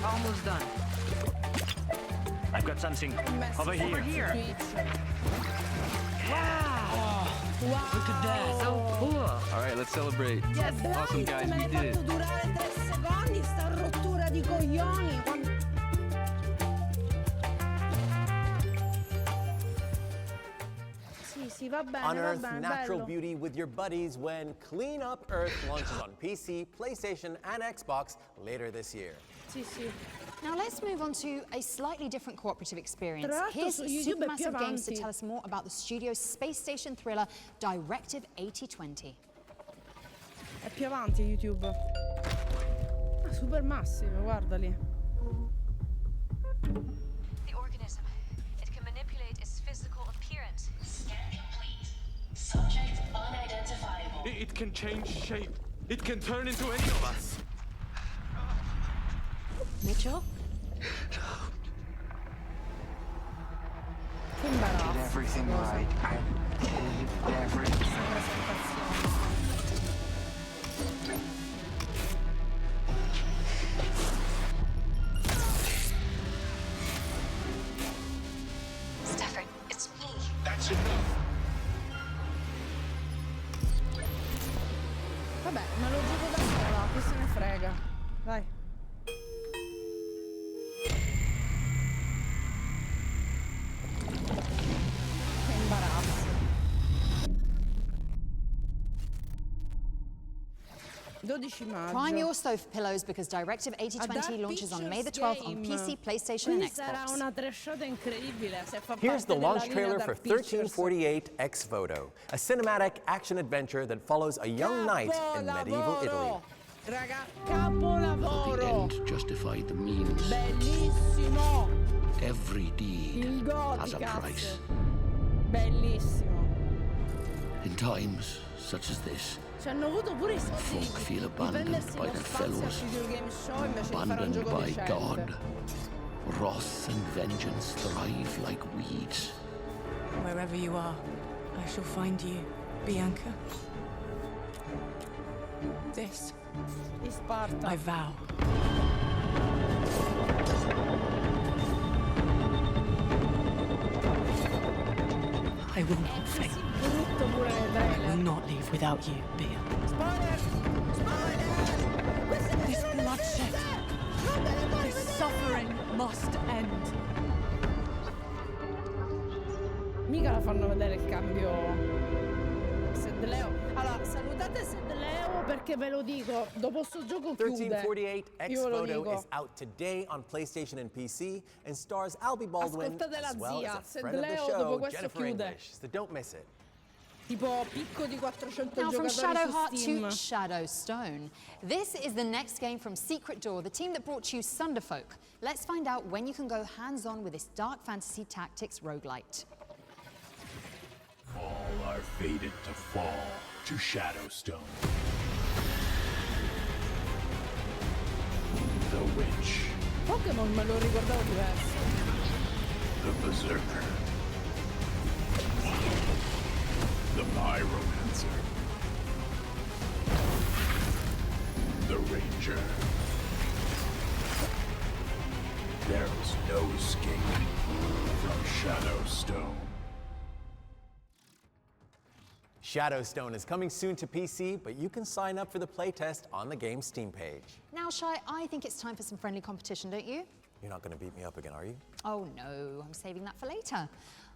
Almost done. I've got something over here. Over here. Wow. Wow. Look at that. So cool. All right, let's celebrate. Che Awesome, blight, guys, me we l'hai did it. fatto durare 3 secondi, sta rottura di coglioni. Sì, va bene, Unearth va bene, natural bello. beauty with your buddies when Clean Up Earth launches on PC, PlayStation, and Xbox later this year. Sì, sì. Now let's move on to a slightly different cooperative experience. Tra l'altro Here's su YouTube è più Supermassive Games to avanti. tell us more about the studio's space station thriller Directive 8020. È più avanti YouTube. Ah, super massimo, guardali. The organism. It can manipulate its physical appearance. Scan complete. Subject unidentifiable. It can change shape. It can turn into any of us. Mitchell? Che imbarazzo. Did everything right. I did everything. Stafford, it's me. That's enough. Vabbè, me lo gioco da sola, chi se ne frega. Vai. Che imbarazzo. 12 maggio. Prime your sofa pillows because Directive 8020 launches on May the 12th on PC, PlayStation, and Qui sarà Xbox. una trashata incredibile se fa Here's parte the della launch linea trailer Dark for Pictures. 1348 Ex Voto, a cinematic action adventure that follows a young knight in medieval Italy. Raga, The capolavoro. end justified the means. Bellissimo. Every deed Il has a Goticaz. price. Bellissimo. In times such as this, Ci hanno avuto pure i soldi folk feel di abandoned prendersi by lo their spazio al fellows, Video Game Show invece di fare un abandoned gioco by decente. God. Wrath and vengeance thrive like weeds. Wherever you are, I shall find you, Bianca. This, Di Sparta. I vow. I will not fail. Brutto pure nel I trailer. will not leave without you, Bianca. Spoiler! Spoiler! This bloodshed, this suffering must end. Mica la fanno vedere il cambio. Sed Leo. Allora, salutate Sed Leo perché ve lo dico, dopo sto gioco chiude. 1348 Ex Io ve lo Voto dico. is out today on PlayStation and PC and stars Albie Baldwin Ascoltate la as well zia, as a Sed friend of the Leo show, dopo questo Jennifer chiude. English. So don't miss it. Tipo picco di 400 Now from giocatori su Shadowheart Steam. to Shadowstone. This is the next game from Secret Door, the team that brought you Sunderfolk. Let's find out when you can go hands-on with this dark fantasy tactics roguelite. All are fated to fall to Shadowstone. The Witch, Pokémon me lo ricordavo diverso. the Berserker, the Pyromancer, the Ranger. There's no escape from Shadowstone. Shadowstone is coming soon to PC, but you can sign up for the playtest on the game's Steam page. Now, Shai, I think it's time for some friendly competition, don't you? You're not going to beat me up again, are you? Oh no, I'm saving that for later.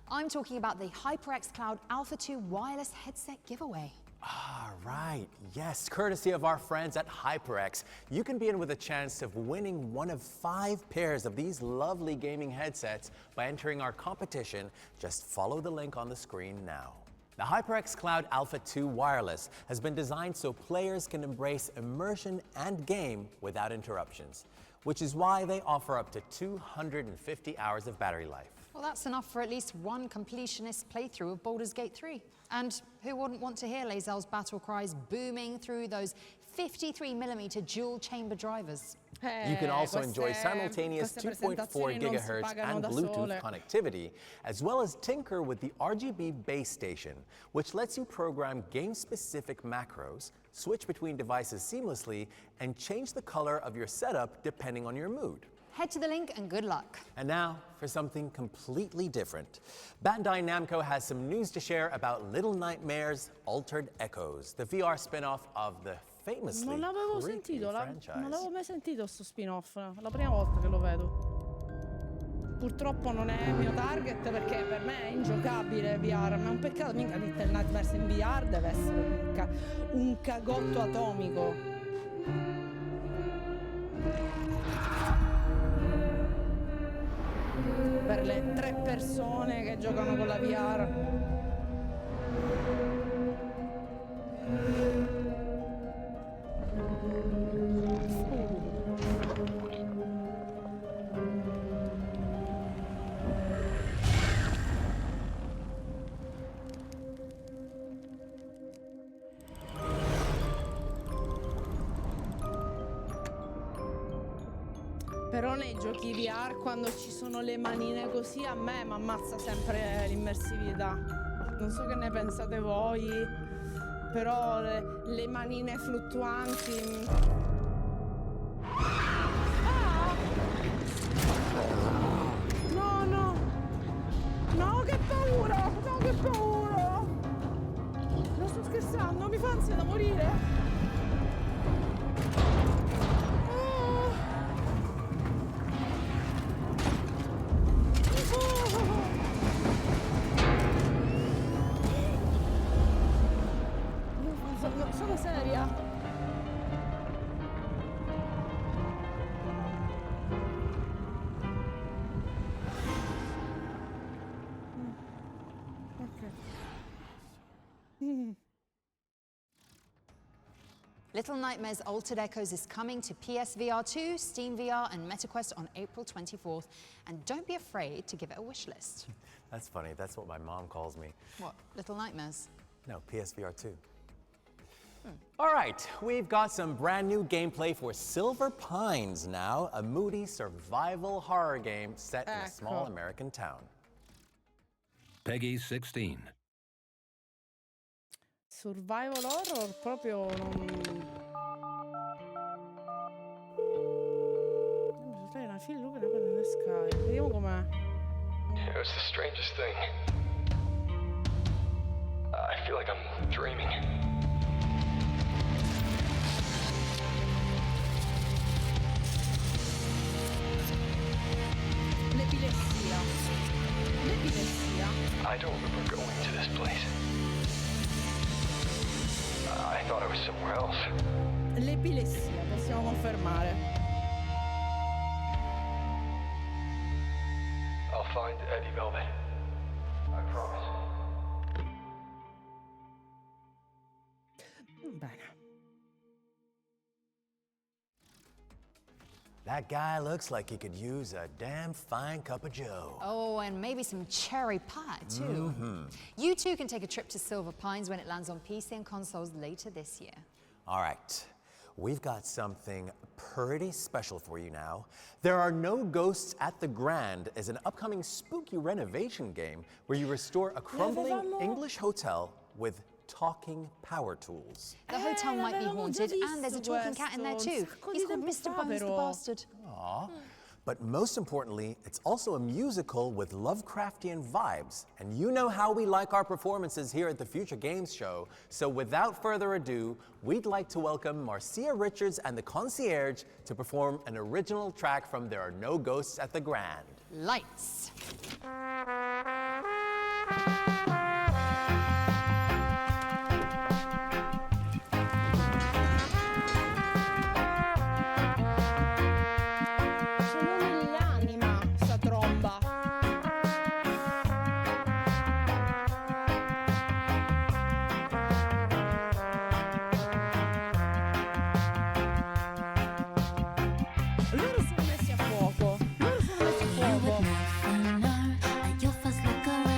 I'm talking about the HyperX Cloud Alpha 2 wireless headset giveaway. Ah, right. Yes, courtesy of our friends at HyperX, you can be in with a chance of winning one of 5 pairs of these lovely gaming headsets by entering our competition. Just follow the link on the screen now. The HyperX Cloud Alpha 2 Wireless has been designed so players can embrace immersion and game without interruptions, which is why they offer up to 250 hours of battery life. Well, that's enough for at least one completionist playthrough of Baldur's Gate 3. And who wouldn't want to hear Lae'zel's battle cries booming through those 53mm dual chamber drivers? You can also enjoy simultaneous queste 2.4 presentazioni non si gigahertz pagano and da Bluetooth sole. connectivity, as well as tinker with the RGB base station, which lets you program game-specific macros, switch between devices seamlessly, and change the color of your setup depending on your mood. Head to the link and good luck. And now for something completely different. Bandai Namco has some news to share about Little Nightmares Altered Echoes, the VR spin-off of the famously Non l'avevo creepy sentito, franchise. non l'avevo mai sentito sto spin-off, è la prima volta che lo vedo. Purtroppo non è il mio target perché per me è ingiocabile VR, ma è un peccato, mica Little Nightmares in VR deve essere un cagotto atomico. Per le 3 persone che giocano con la VR. Però nei giochi VR quando ci sono le manine così a me mi ammazza sempre l'immersività. Non so che ne pensate voi, però le manine fluttuanti. Ah! No, no! No, che paura! No, che paura! Non sto scherzando, mi fa ansia da morire! Sono seria. Little Nightmares Altered Echoes is coming to PSVR 2, Steam VR, and MetaQuest on April 24th. And don't be afraid to give it a wish list. That's funny. That's what my mom calls me. What, Little Nightmares? No, PSVR 2. All right, we've got some brand new gameplay for Silver Pines now, a moody survival horror game set in a small American town. Peggy 16. Survival horror proprio non... Dai, una fila look in the sky. Vediamo com'è. It was the strangest thing. I feel like I'm dreaming. L'epilessia. L'epilessia. I don't remember going to this place. I thought I was somewhere else. L'epilessia, possiamo confermare. I'll find Eddie Velvet. I promise. Bene. That guy looks like he could use a damn fine cup of joe. Oh, and maybe some cherry pie, too. You too can take a trip to Silver Pines when it lands on PC and consoles later this year. All right, we've got something pretty special for you now. There Are No Ghosts at the Grand is an upcoming spooky renovation game where you restore a crumbling English hotel with talking power tools. The hotel might be haunted, and there's a talking cat in there too. He's called Mr. Bones the Bastard. Aww. But most importantly, it's also a musical with Lovecraftian vibes. And you know how we like our performances here at the Future Games Show. So without further ado, we'd like to welcome Marcia Richards and the Concierge to perform an original track from There Are No Ghosts at the Grand. Lights. Loro sono messi a fuoco. Loro sono messi a fuoco. You'll first look around.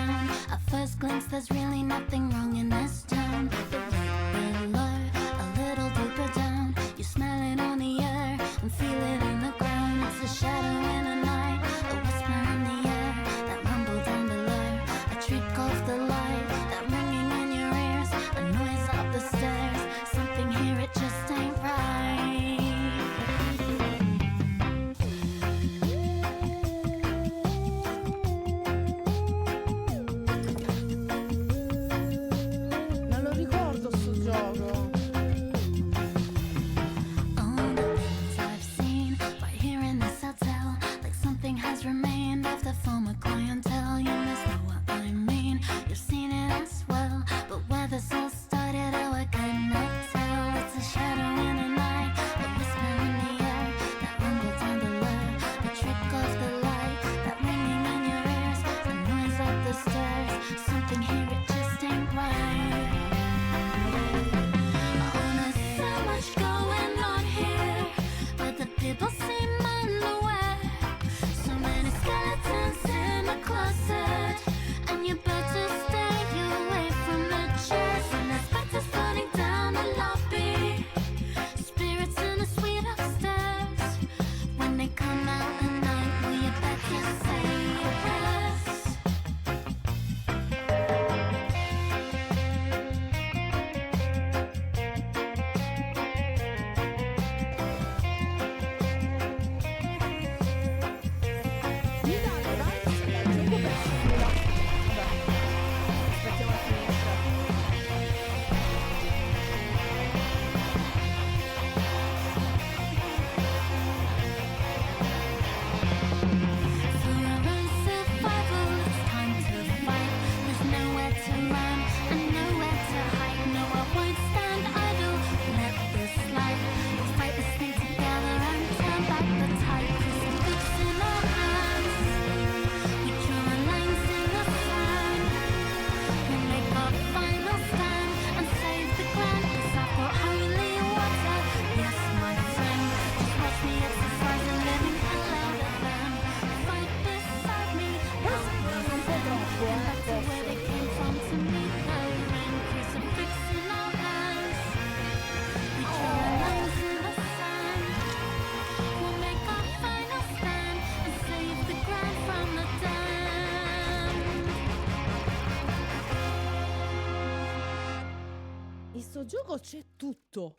In sto gioco c'è tutto.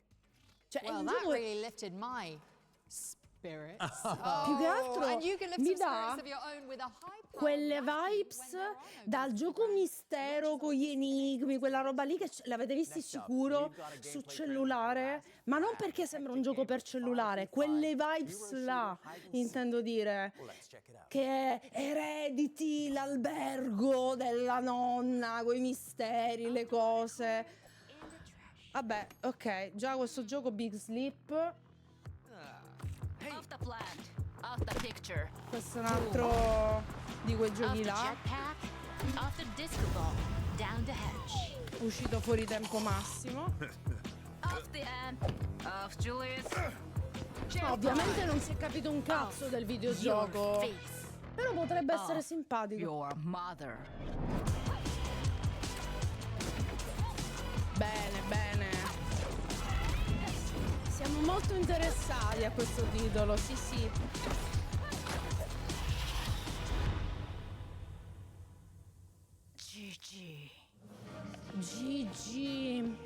Cioè, è Well, un that gioco really lifted my spirits. più che altro and you can lift mi some dà spirits of your own with a high quelle vibes dal gioco mistero con gli enigmi, quella roba lì che l'avete visti sicuro su cellulare, ma non perché sembra un gioco per cellulare, quelle vibes là, intendo dire, che è Heredity, l'albergo della nonna, quei misteri, le cose. Vabbè, ok, già questo gioco Big Sleep. Off the plant, off the picture. Questo è un altro di quei giochi Off the là. jetpack, off the disco ball, down the hatch. Uscito fuori tempo massimo. Off the end, off Julius. Ovviamente non si è capito un cazzo del videogioco. Però potrebbe essere simpatico. Your mother. Bene, bene. Siamo molto interessati a questo titolo, sì sì. GG. GG.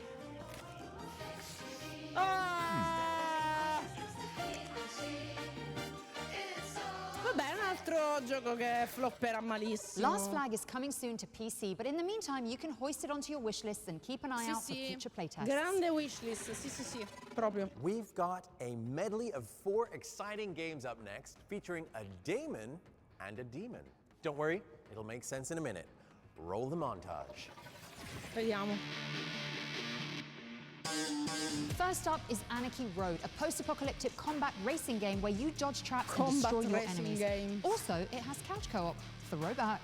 Ah! Vabbè, un altro gioco che flopperà malissimo. Last Flag is coming soon to PC, but in the meantime, you can hoist it onto your wish list and keep an eye Sì, out for sì. future playtests. Grande wishlist, sì sì sì, proprio. We've got a medley of 4 exciting games up next, featuring a daemon and a demon. Don't worry, it'll make sense in a minute. Roll the montage. Vediamo. First up is Anarchy Road, a post-apocalyptic combat racing game where you dodge traps and Combat destroy your racing enemies. game. Also, it has couch co-op. Throwback.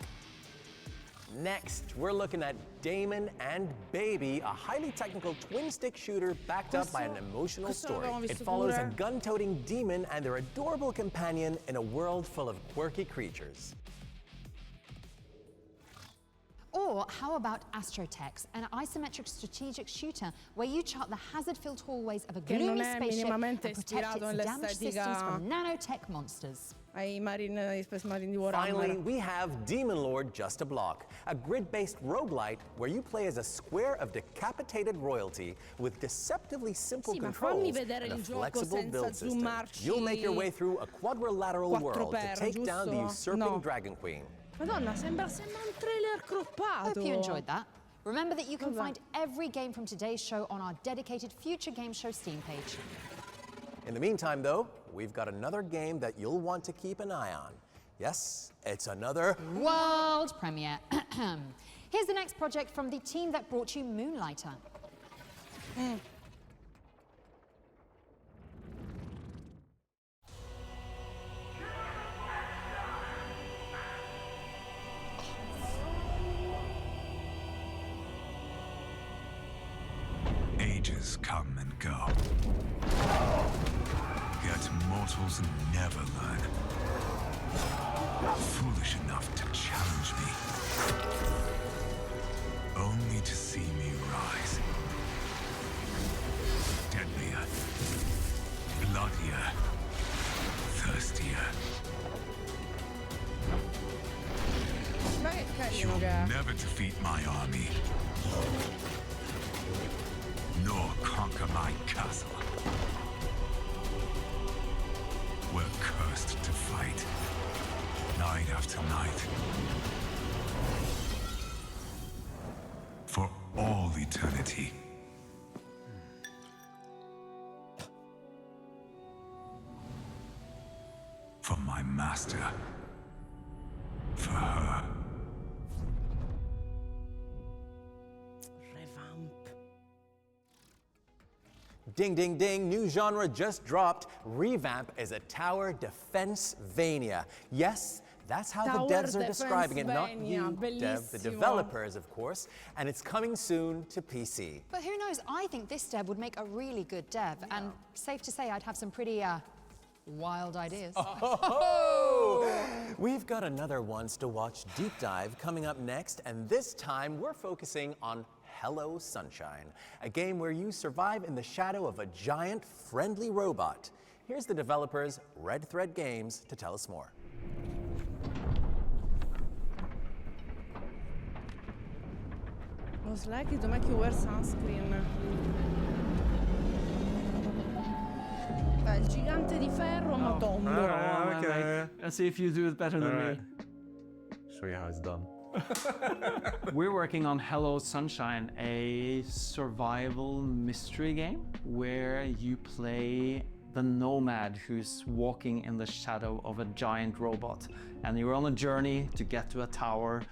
Next, we're looking at Damon and Baby, a highly technical twin-stick shooter backed up by an emotional questo story. l'avevamo It visto follows a pure. gun-toting demon and their adorable companion in a world full of quirky creatures. Or how about Astrotex, an isometric strategic shooter where you chart the hazard-filled hallways of a Che non gloomy è spaceship and minimamente protect ispirato its damaged systems nell'estetica from nanotech monsters. ai Marine, Space Marine di Warhammer. Finally, we have Demon Lord Just a Block, a grid-based roguelite where you play as a square of decapitated royalty with deceptively simple Sì, ma controls fammi vedere and a il gioco flexible senza build system. zoomarci You'll make your way through a quadrilateral 4 world to per, take down the giusto? usurping No. Dragon Queen. Madonna, sembra un trailer croppato. Hope you enjoyed that. Remember that you can Vabbè. find every game from today's show on our dedicated Future Game Show Steam page. In the meantime, though, we've got another game that you'll want to keep an eye on. Yes, it's another World premiere. Here's the next project from the team that brought you Moonlighter. Ages come and go. Yet mortals never learn. Foolish enough to challenge me. Only to see me rise. Deadlier. Bloodier. Thirstier. Ma che carino You'll che è. never defeat my army. Nor conquer my castle. We're cursed to fight, night after night. For all eternity. For my master. For her. Revamp. Ding, ding, ding, new genre just dropped. Revamp is a tower defense-vania. Yes, that's how Tower the devs are describing it, not defense-vania, you, Dev, the bellissimo. developers, of course. And it's coming soon to PC. But who knows, I think this dev would make a really good dev, and safe to say I'd have some pretty, Wild ideas. Oh! We've got another Ones to Watch deep dive coming up next, and this time we're focusing on Hello Sunshine, a game where you survive in the shadow of a giant, friendly robot. Here's the developers, Red Thread Games, to tell us more. Most likely to make you wear sunscreen. Il gigante di ferro ma tondo. Okay. Let's see if you do it better than me. Show you how it's done. We're working on Hello Sunshine, a survival mystery game where you play the nomad who's walking in the shadow of a giant robot. And you're on a journey to get to a tower,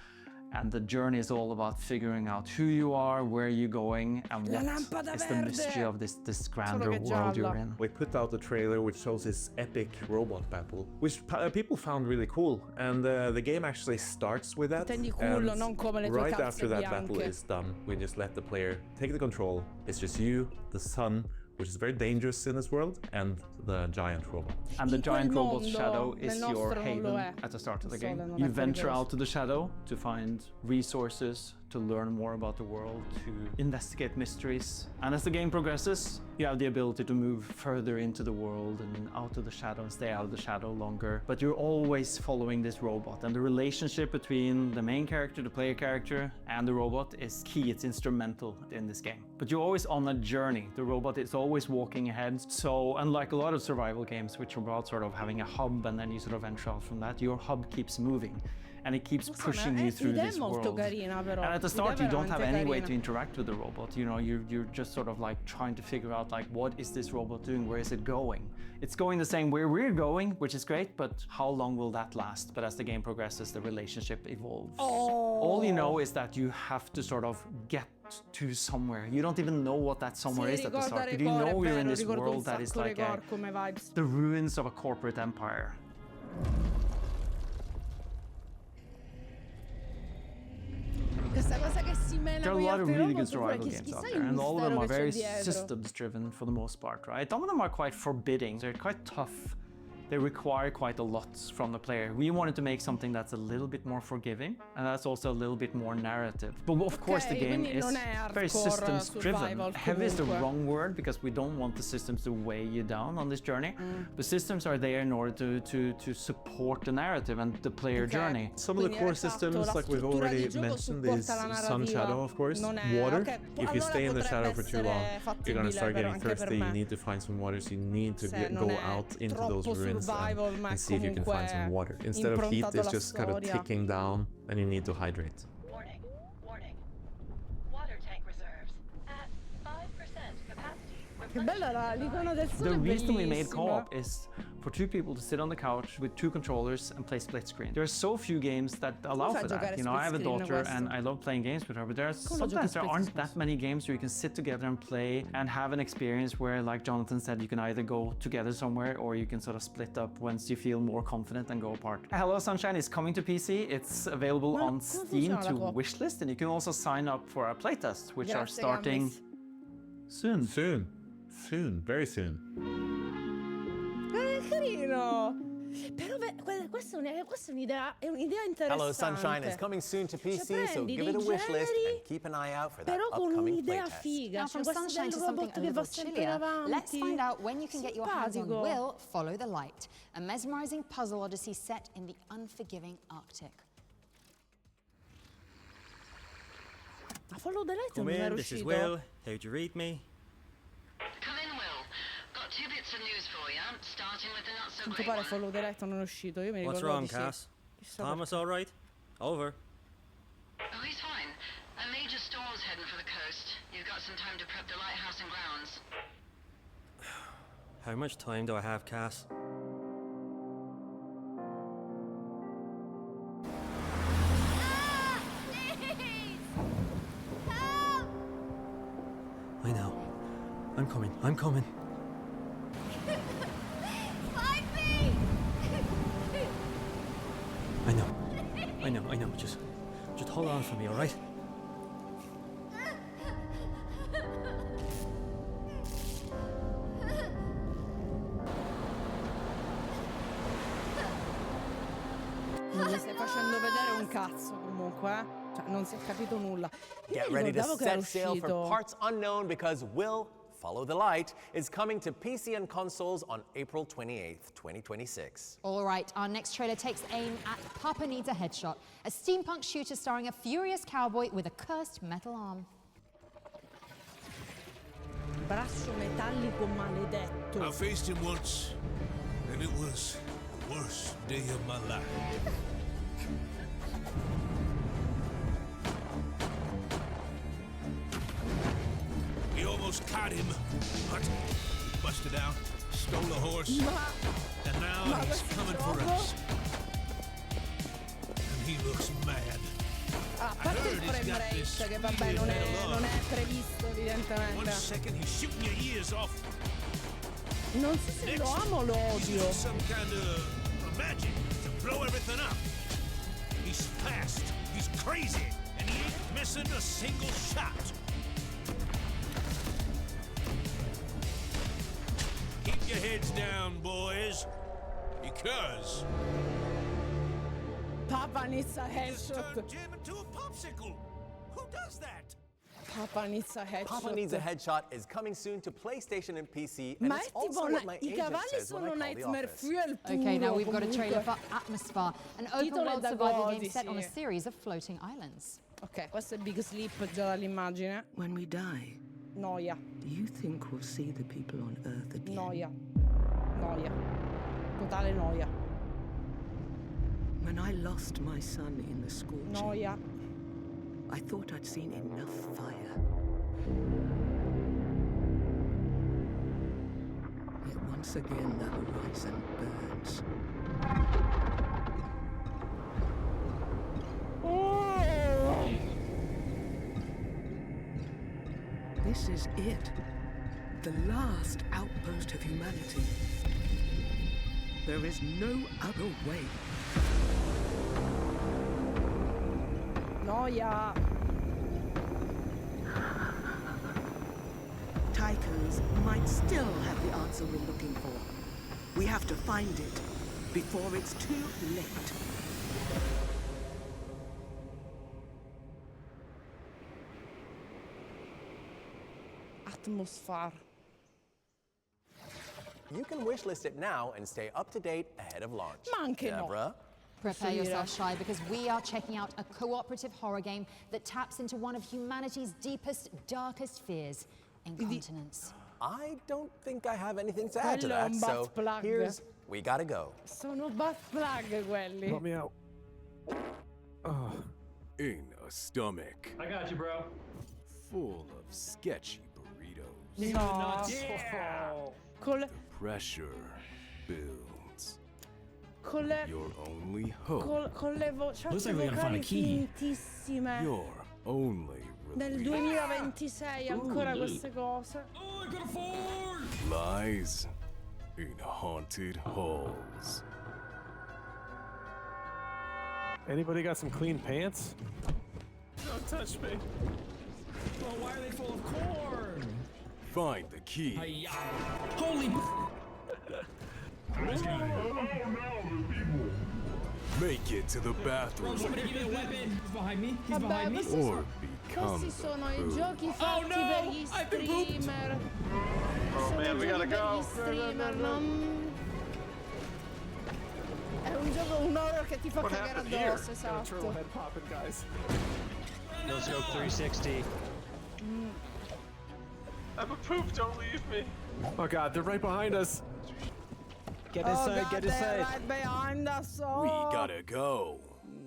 and the journey is all about figuring out who you are, where you're going, and what is the mystery of this grander world you're in. We put out a trailer which shows this epic robot battle, which people found really cool. And the game actually starts with that. And right after that battle is done, we just let the player take the control. It's just you, the sun, which is very dangerous in this world, and the giant robot. And the giant robot's shadow is your haven at the start of the game. You venture out to the shadow to find resources, to learn more about the world, to investigate mysteries. And as the game progresses, you have the ability to move further into the world and out of the shadow and stay out of the shadow longer. But you're always following this robot, and the relationship between the main character, the player character, and the robot is key. It's instrumental in this game. But you're always on a journey. The robot is always walking ahead. So unlike a lot of survival games, which are about sort of having a hub and then you sort of venture out from that, your hub keeps moving. And it keeps pushing you through this world. And at the start, you don't have any way to interact with the robot. You know, you're just sort of like trying to figure out like, what is this robot doing? Where is it going? It's going the same way we're going, which is great, but how long will that last? But as the game progresses, the relationship evolves. All you know is that you have to sort of get to somewhere. You don't even know what that somewhere is at the start, but you know you're in this world that is like the ruins of a corporate empire. There are a lot of really good survival games out there, and all of them are very systems driven for the most part, right? Some of them are quite forbidding, they're quite tough. They require quite a lot from the player. We wanted to make something that's a little bit more forgiving, and that's also a little bit more narrative. But of course the game is very systems driven. Heavy is the wrong word, because we don't want the systems to weigh you down on this journey. The systems are there in order to support the narrative and the player journey. Some of the core systems, like we've already mentioned, is sun shadow, of course. Water. If you stay in the shadow for too long, you're gonna start getting thirsty. You need to find some water, so you need to go out into those ruins and see if you can find some water. Instead of heat, it's just kind of ticking down, and you need to hydrate. Warning, warning. Water tank reserves at 5% capacity. Che bella l'icona del sole. The reason we made co-op is for two people to sit on the couch with two controllers and play split screen. There are so few games that allow for that. You know, I have a daughter and I love playing games with her, but sometimes there aren't that many games where you can sit together and play and have an experience where, like Jonathan said, you can either go together somewhere or you can sort of split up once you feel more confident and go apart. Hello Sunshine is coming to PC. It's available on Steam to wishlist, and you can also sign up for our playtests, which are starting soon. Soon, very soon. Carino. Però questa è un'idea interessante. Hello Sunshine is coming soon to PC, so give it a wish list and keep an eye out for that upcoming playtest. Now from sunshine to something a little chillier, let's find out when you can get your hands on Will Follow the Light, a mesmerizing puzzle odyssey set in the unforgiving Arctic. Follow the Light non Come era in, this is uscito. Will. How'd you read me? Come in, Will. Got two bits of news for you, starting with the not so Quanto great pare one. Follow the Light non è uscito, io mi ricordo. What's wrong, di sì. Cass? Chissà Thomas all right? Over. Oh, he's fine. A major storm's heading for the coast. You've got some time to prep the lighthouse and grounds. How much time do I have, Cass? I know. I'm coming. I'm coming. Find me! I know. Just hold on for me, all right? un cazzo comunque, cioè non si è capito nulla. Get ready to set sail for parts unknown because Will Follow the Light is coming to PC and consoles on April 28th, 2026. All right, our next trailer takes aim at Papa Needs a Headshot, a steampunk shooter starring a furious cowboy with a cursed metal arm. Braccio metallico maledetto. I faced him once, and it was the worst day of my life. We almost caught him, but he busted out, stole a horse, and now he's coming for us. And he looks mad. A parte il frame rate, che vabbè non è previsto evidentemente. One second he's shooting your ears off. Non so se lo amo o lo odio. Some kind of magic to blow everything up. He's fast, he's crazy, and he ain't missing a single shot. Keep your heads down, boys, because Papa needs a headshot. Jam into a popsicle. Who does that? Papa needs a headshot. Papa Needs a Headshot is coming soon to PlayStation and PC, and Ma it's è also tipo what my I agent cavalli says when I sono call the Nightmare office. Fuel puro. Okay, now we've got a comunque. trailer for Atmosphere, an open-world survival game set on a series of floating islands. Ok, questo è Big Sleep già dall'immagine. When we die, Noia. do you think we'll see the people on Earth again? Noia. Noia. Totale noia. When I lost my son in the scorching, Noia. I thought I'd seen enough fire. Yet once again the horizon burns. This is it. The last outpost of humanity. There is no other way. Noia. Tychons might still have the answer we're looking for. We have to find it before it's too late. Atmosphere. You can wishlist it now and stay up to date ahead of launch. Ma anche no. Deborah? Prepare yourself, Shy, because we are checking out a cooperative horror game that taps into one of humanity's deepest, darkest fears, incontinence. I don't think I have anything to add to Quello è that, un so butt plug. here's We Gotta Go. Sono butt plug quelli. Let me out. In a stomach I got you, bro. full of sketchy burritos. No. Con Pressure builds. le Your only hope. con le voci Looks like we're gonna find a key. fintissime. Your only Nel relief 2026 ancora queste cose. lies in haunted halls. Anybody got some clean pants? Don't touch me. Well, why are they full of corn? Find the key. Holy. Make it to the bathroom. Somebody give me a weapon. He's behind me. He's Vabbè, behind me. Or become questi the sono i poo. giochi fatti per gli streamer. Sono i giochi per gli streamer, non... È un gioco, un horror che ti fa cagare addosso, esatto. Head popping, guys. No scope 360. I'm a poop, don't leave me. Oh god, they're right behind us. Get Oh inside, god, get they're inside. right behind us. We Oh. gotta go.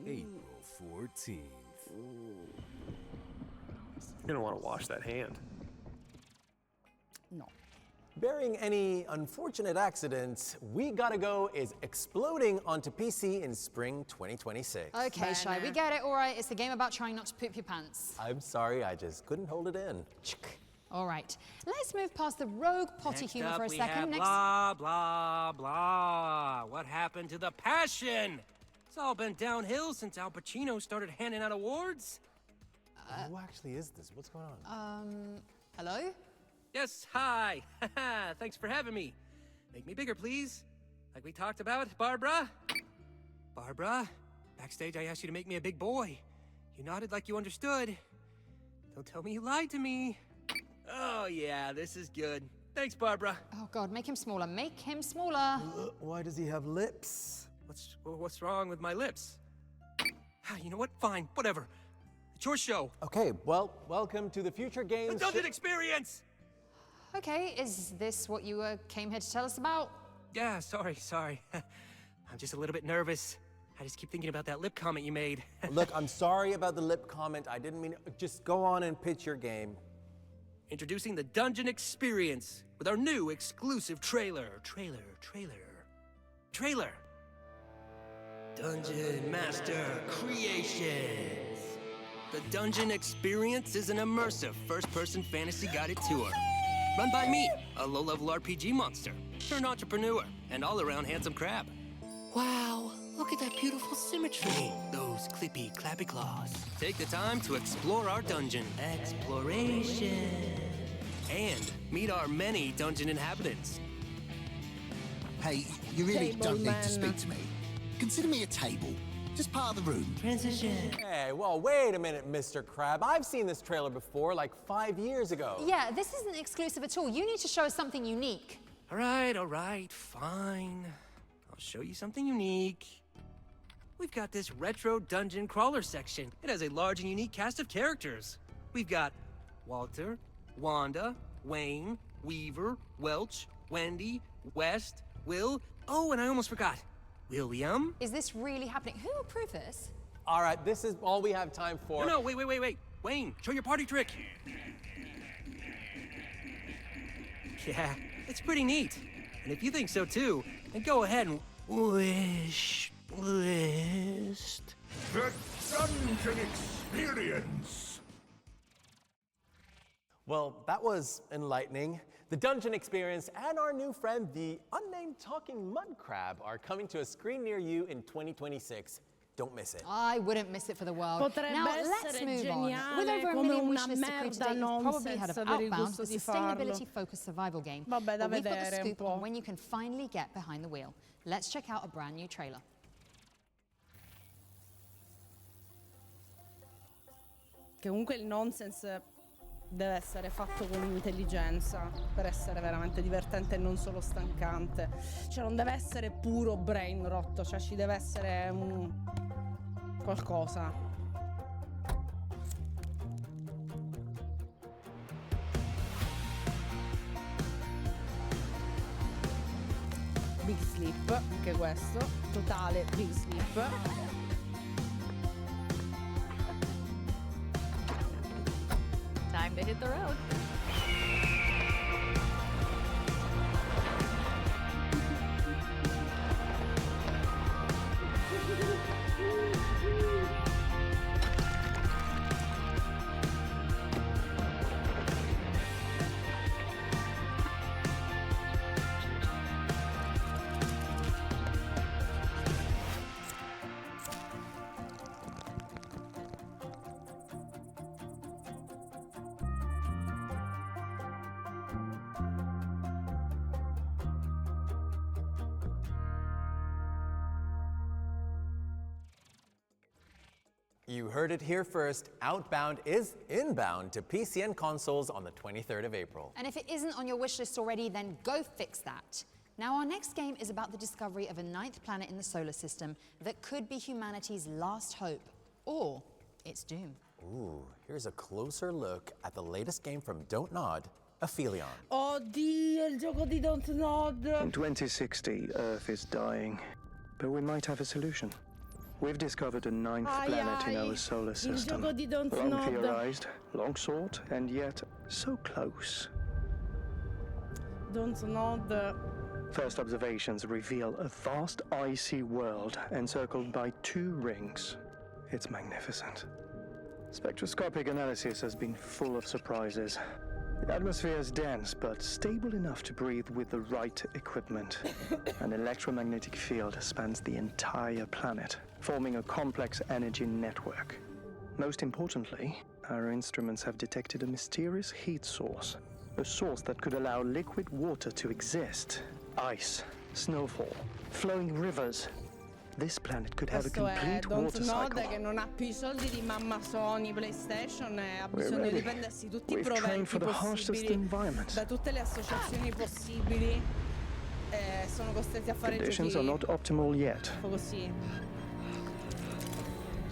April 14th. You're gonna want to wash that hand. No. Barring any unfortunate accidents, We Gotta Go is exploding onto PC in spring 2026. Okay, Shy, we get it, all right. It's the game about trying not to poop your pants. I'm sorry, I just couldn't hold it in. All right, let's move past the rogue potty humor for a we second. have blah, blah, blah. What happened to the passion? It's all been downhill since Al Pacino started handing out awards. Who actually is this? What's going on? Hello? Yes, hi. Thanks for having me. Make me bigger, please. Like we talked about, Barbara. Barbara, Backstage, I asked you to make me a big boy. You nodded like you understood. Don't tell me you lied to me. Oh, yeah, this is good. Thanks, Barbara. Oh, God, make him smaller. Make him smaller. Why does he have lips? What's wrong with my lips? You know what? Fine, whatever. It's your show. Okay, well, welcome to the Future Games... The Dungeon Experience! Okay, is this what you came here to tell us about? Yeah, sorry. I'm just a little bit nervous. I just keep thinking about that lip comment you made. Look, I'm sorry about the lip comment. I didn't mean it. Just go on and pitch your game. Introducing the Dungeon Experience with our new exclusive trailer. Dungeon Master Creations. The Dungeon Experience is an immersive first-person fantasy guided tour. Run by me, a low-level RPG monster, turned entrepreneur, and all-around handsome crab. Wow, look at that beautiful symmetry. Those clippy, clappy claws. Take the time to explore our dungeon. Exploration. And meet our many dungeon inhabitants. Hey, you really don't need to speak to me. Consider me a table. Just part of the room. Transition. Hey, well, wait a minute, Mr. Crab. I've seen this trailer before, like 5 years ago. Yeah, this isn't exclusive at all. You need to show us something unique. All right, fine. I'll show you something unique. We've got this retro dungeon crawler section. It has a large and unique cast of characters. We've got Walter, Wanda, Wayne, Weaver, Welch, Wendy, West, Will. Oh, and I almost forgot. William? Is this really happening? Who approved this? All right, this is all we have time for. No, wait. Wayne, show your party trick. Yeah, it's pretty neat. And if you think so too, then go ahead and wish list. The Dungeon Experience. Well, that was enlightening. The Dungeon Experience and our new friend, the unnamed talking mud crab, are coming to a screen near you in 2026. Don't miss it. I wouldn't miss it for the world. Potrebbe now let's essere move on. geniale, With over a come million una wishlist approved merda today, you've probably heard nonsense of per il Outbound, gusto the di farlo. sustainability-focused survival game. Vabbè, da But we've got the vedere un scoop po'. on when you can finally get behind the wheel. Let's check out a brand new trailer. Che comunque il nonsense deve essere fatto con intelligenza per essere veramente divertente e non solo stancante. Cioè non deve essere puro brain rot, cioè ci deve essere qualcosa. Big Sleep, anche questo, totale Big Sleep. Time to hit the road. You heard it here first. Outbound is inbound to PC and consoles on the 23rd of April. And if it isn't on your wish list already, then go fix that. Now, our next game is about the discovery of a 9th planet in the solar system that could be humanity's last hope, or its doom. Ooh, here's a closer look at the latest game from Don't Nod, Aphelion. Oddio, il gioco di Don't Nod. In 2060, Earth is dying, but we might have a solution. We've discovered a 9th planet in our solar system. Il gioco di Don't Long Nod. theorized, long sought, and yet so close. Don't Nod. First observations reveal a vast icy world encircled by 2 rings. It's magnificent. Spectroscopic analysis has been full of surprises. The atmosphere is dense, but stable enough to breathe with the right equipment. An electromagnetic field spans the entire planet, forming a complex energy network. Most importantly, our instruments have detected a mysterious heat source, a source that could allow liquid water to exist. Ice, snowfall, flowing rivers. This planet could have a Questo è complete Don't water Nod cycle. che non ha più i soldi di mamma Sony, PlayStation e ha We're bisogno ready. di prendersi tutti i We've trained proventi for the harshest possibili environment. da tutte le associazioni possibili e sono costretti a fare Conditions giochi are not optimal yet. così.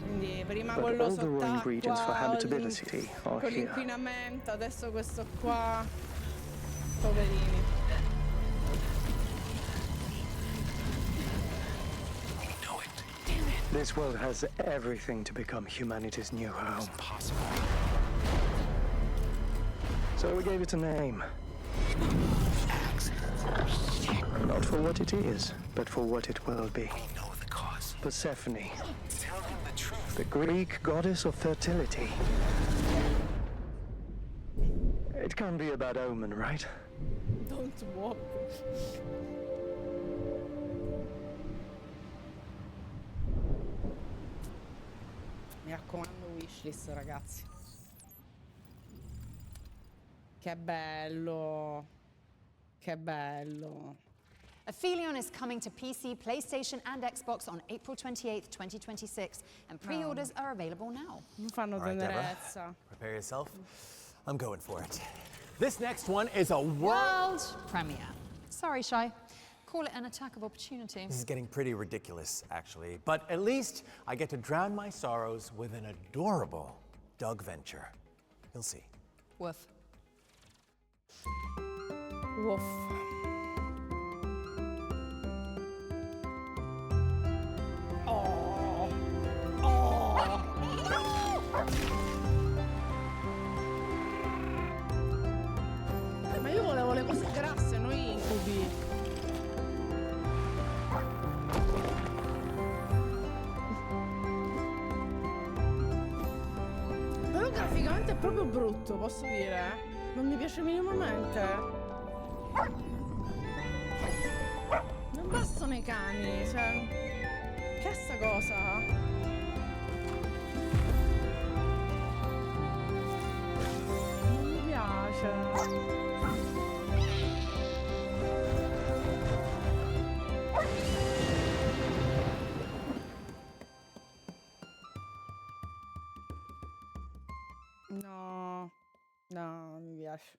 Quindi prima But quello all the raw ingredients for sott'acqua habitability are con here. l'inquinamento, adesso questo qua, poverini. This world has everything to become humanity's new home. So we gave it a name. Not for what it is, but for what it will be. Persephone. Tell him the truth. The Greek goddess of fertility. It can't be a bad omen, right? Don't walk. Mi raccomando, wishlist, ragazzi. Che bello. Che bello. Aphelion is coming to PC, PlayStation, and Xbox on April 28th, 2026, and pre-orders are available now. Non fanno All right, Deborah, tenerezza. prepare yourself. I'm going for it. This next one is a World premiere. Sorry, Shy. Call it an attack of opportunity. This is getting pretty ridiculous, actually. But at least I get to drown my sorrows with an adorable dog venture. You'll see. Woof. Woof. Oh. Oh. Ma io volevo le cose grasse, non gli incubi. Però graficamente è proprio brutto, posso dire. Non mi piace minimamente. Non bastano i cani, cioè. Che è sta cosa? Non mi piace. No, non mi piace.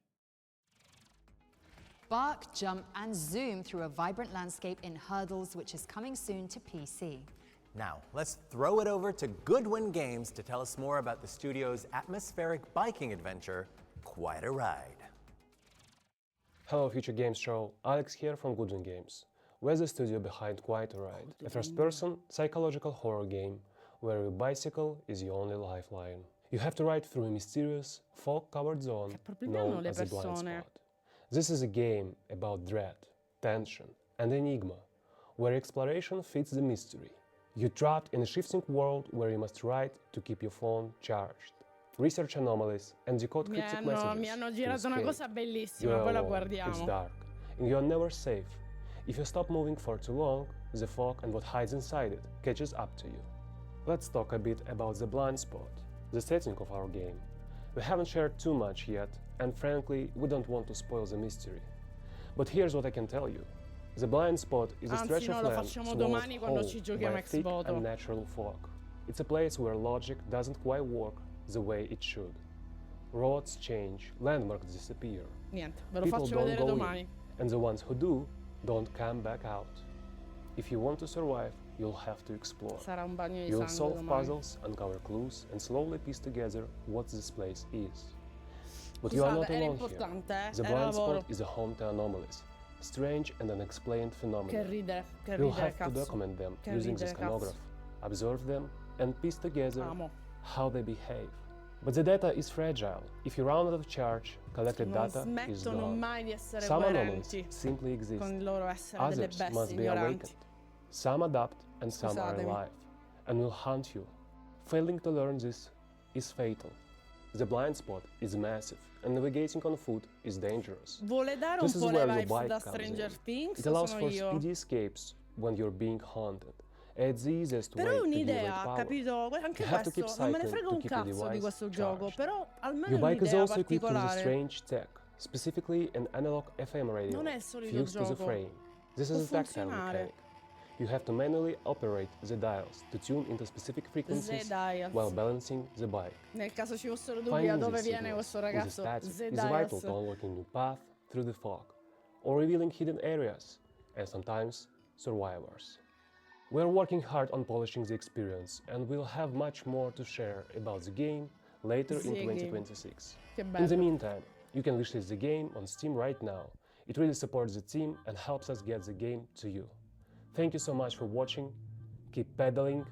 Bark, jump, and zoom through a vibrant landscape in Hurdles, which is coming soon to PC. Now, let's throw it over to Goodwin Games to tell us more about the studio's atmospheric biking adventure, Quite a Ride. Hello Future Games Show, Alex here from Goodwin Games. We're the studio behind Quite a Ride, a first-person psychological horror game where your bicycle is your only lifeline. You have to ride through a mysterious, fog-covered zone known as the blind spot. This is a game about dread, tension, and enigma, where exploration fits the mystery. You're trapped in a shifting world where you must ride to keep your phone charged, research anomalies, and decode cryptic messages. Mi hanno girato una cosa bellissima, You're poi la alone, guardiamo. it's dark, and you're never safe. If you stop moving for too long, the fog and what hides inside it catches up to you. Let's talk a bit about the blind spot, the setting of our game. We haven't shared too much yet, and frankly, we don't want to spoil the mystery. But here's what I can tell you. The blind spot is a stretch of land swallowed whole by thick and natural fog. It's a place where logic doesn't quite work the way it should. Roads change, landmarks disappear. Niente, ve lo People faccio don't vedere go domani. in, and the ones who do don't come back out. If you want to survive, you'll have to explore. Sarà un bagno di You'll sangue solve domani. puzzles, uncover clues, and slowly piece together what this place is. But you are Scusate, not era alone importante, here. The era blind lavoro. spot is a home to anomalies, strange and unexplained phenomena. Che ridere, You'll have to cazzo. document them Che using ridere, the scanograph, observe them, and piece together Amo. how they behave. But the data is fragile. If you run out of charge, collected Non data is smettono gone. mai di essere Some anomalies coerenti simply exist. con il loro essere delle Others bestie must be ignoranti. awakened. Some adapt and some are Scusatemi. alive and will hunt you. Failing to learn this is fatal. The blind spot is massive and navigating on foot is dangerous. Vuole dare un This is po' le where your vibes bike da comes Stranger in. Things It o allows sono for io? speedy escapes when you're being haunted. It's the easiest Però way è to un'idea, generate power. capito? Anche You have to keep questo, non me ne cycling frega to un keep your cazzo di device questo gioco, charged. però almeno Your è bike is un'idea also equipped with a particolare. strange tech, specifically an analog FM radio Non è il solito fused to the gioco. frame. This Può is a tactile funzionare. mechanic. You have to manually operate the dials to tune into specific frequencies while balancing the bike. Nel caso ci fossero dubbi da dove viene questo ragazzo, is vital to unlocking new paths through the fog, or revealing hidden areas, and sometimes survivors. We're working hard on polishing the experience, and we'll have much more to share about the game later in 2026. In the meantime, you can wishlist the game on Steam right now. It really supports the team and helps us get the game to you. Thank you so much for watching, keep pedaling,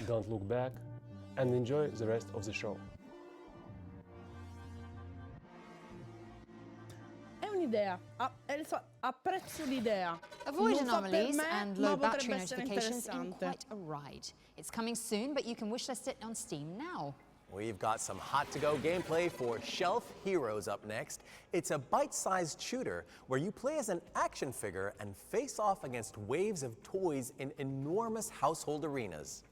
don't look back, and enjoy the rest of the show. È un'idea, apprezzo l'idea. Avoid anomalies and low battery notifications in quite a ride. It's coming soon, but you can wishlist it on Steam now. We've got some hot-to-go gameplay for Shelf Heroes up next. It's a bite-sized shooter where you play as an action figure and face off against waves of toys in enormous household arenas.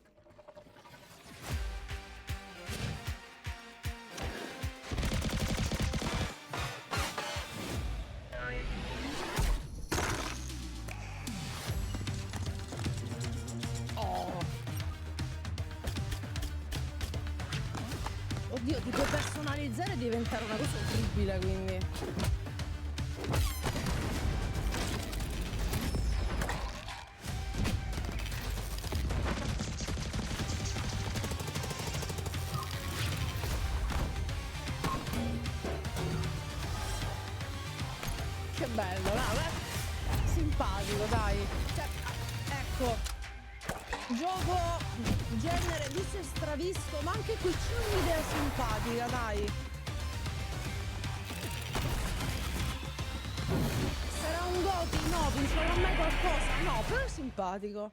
Oddio, ti puoi personalizzare e diventare una cosa orribile, quindi. Che bello, simpatico, dai. Cioè, ecco. Gioco genere visto e stravisto, ma anche qui c'è un'idea simpatica, dai. Sarà un goti? No, vincerà mai qualcosa? No, però è simpatico.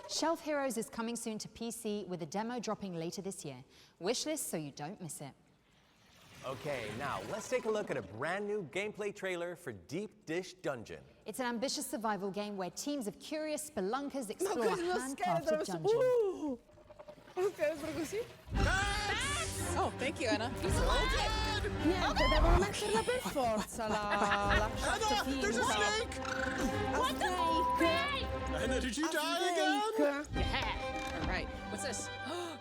Shelf Heroes is coming soon to PC with a demo dropping later this year. Wishlist so you don't miss it. Okay, now let's take a look at a brand new gameplay trailer for Deep Dish Dungeon. It's an ambitious survival game where teams of curious spelunkers explore handcrafted dungeons. Lo scheletro così? Oh, thank you, Anna. Niente, devono metterla per forza la shot finta. There's a snake! What the snake? Anna, did you die again? Yeah. All right, what's this?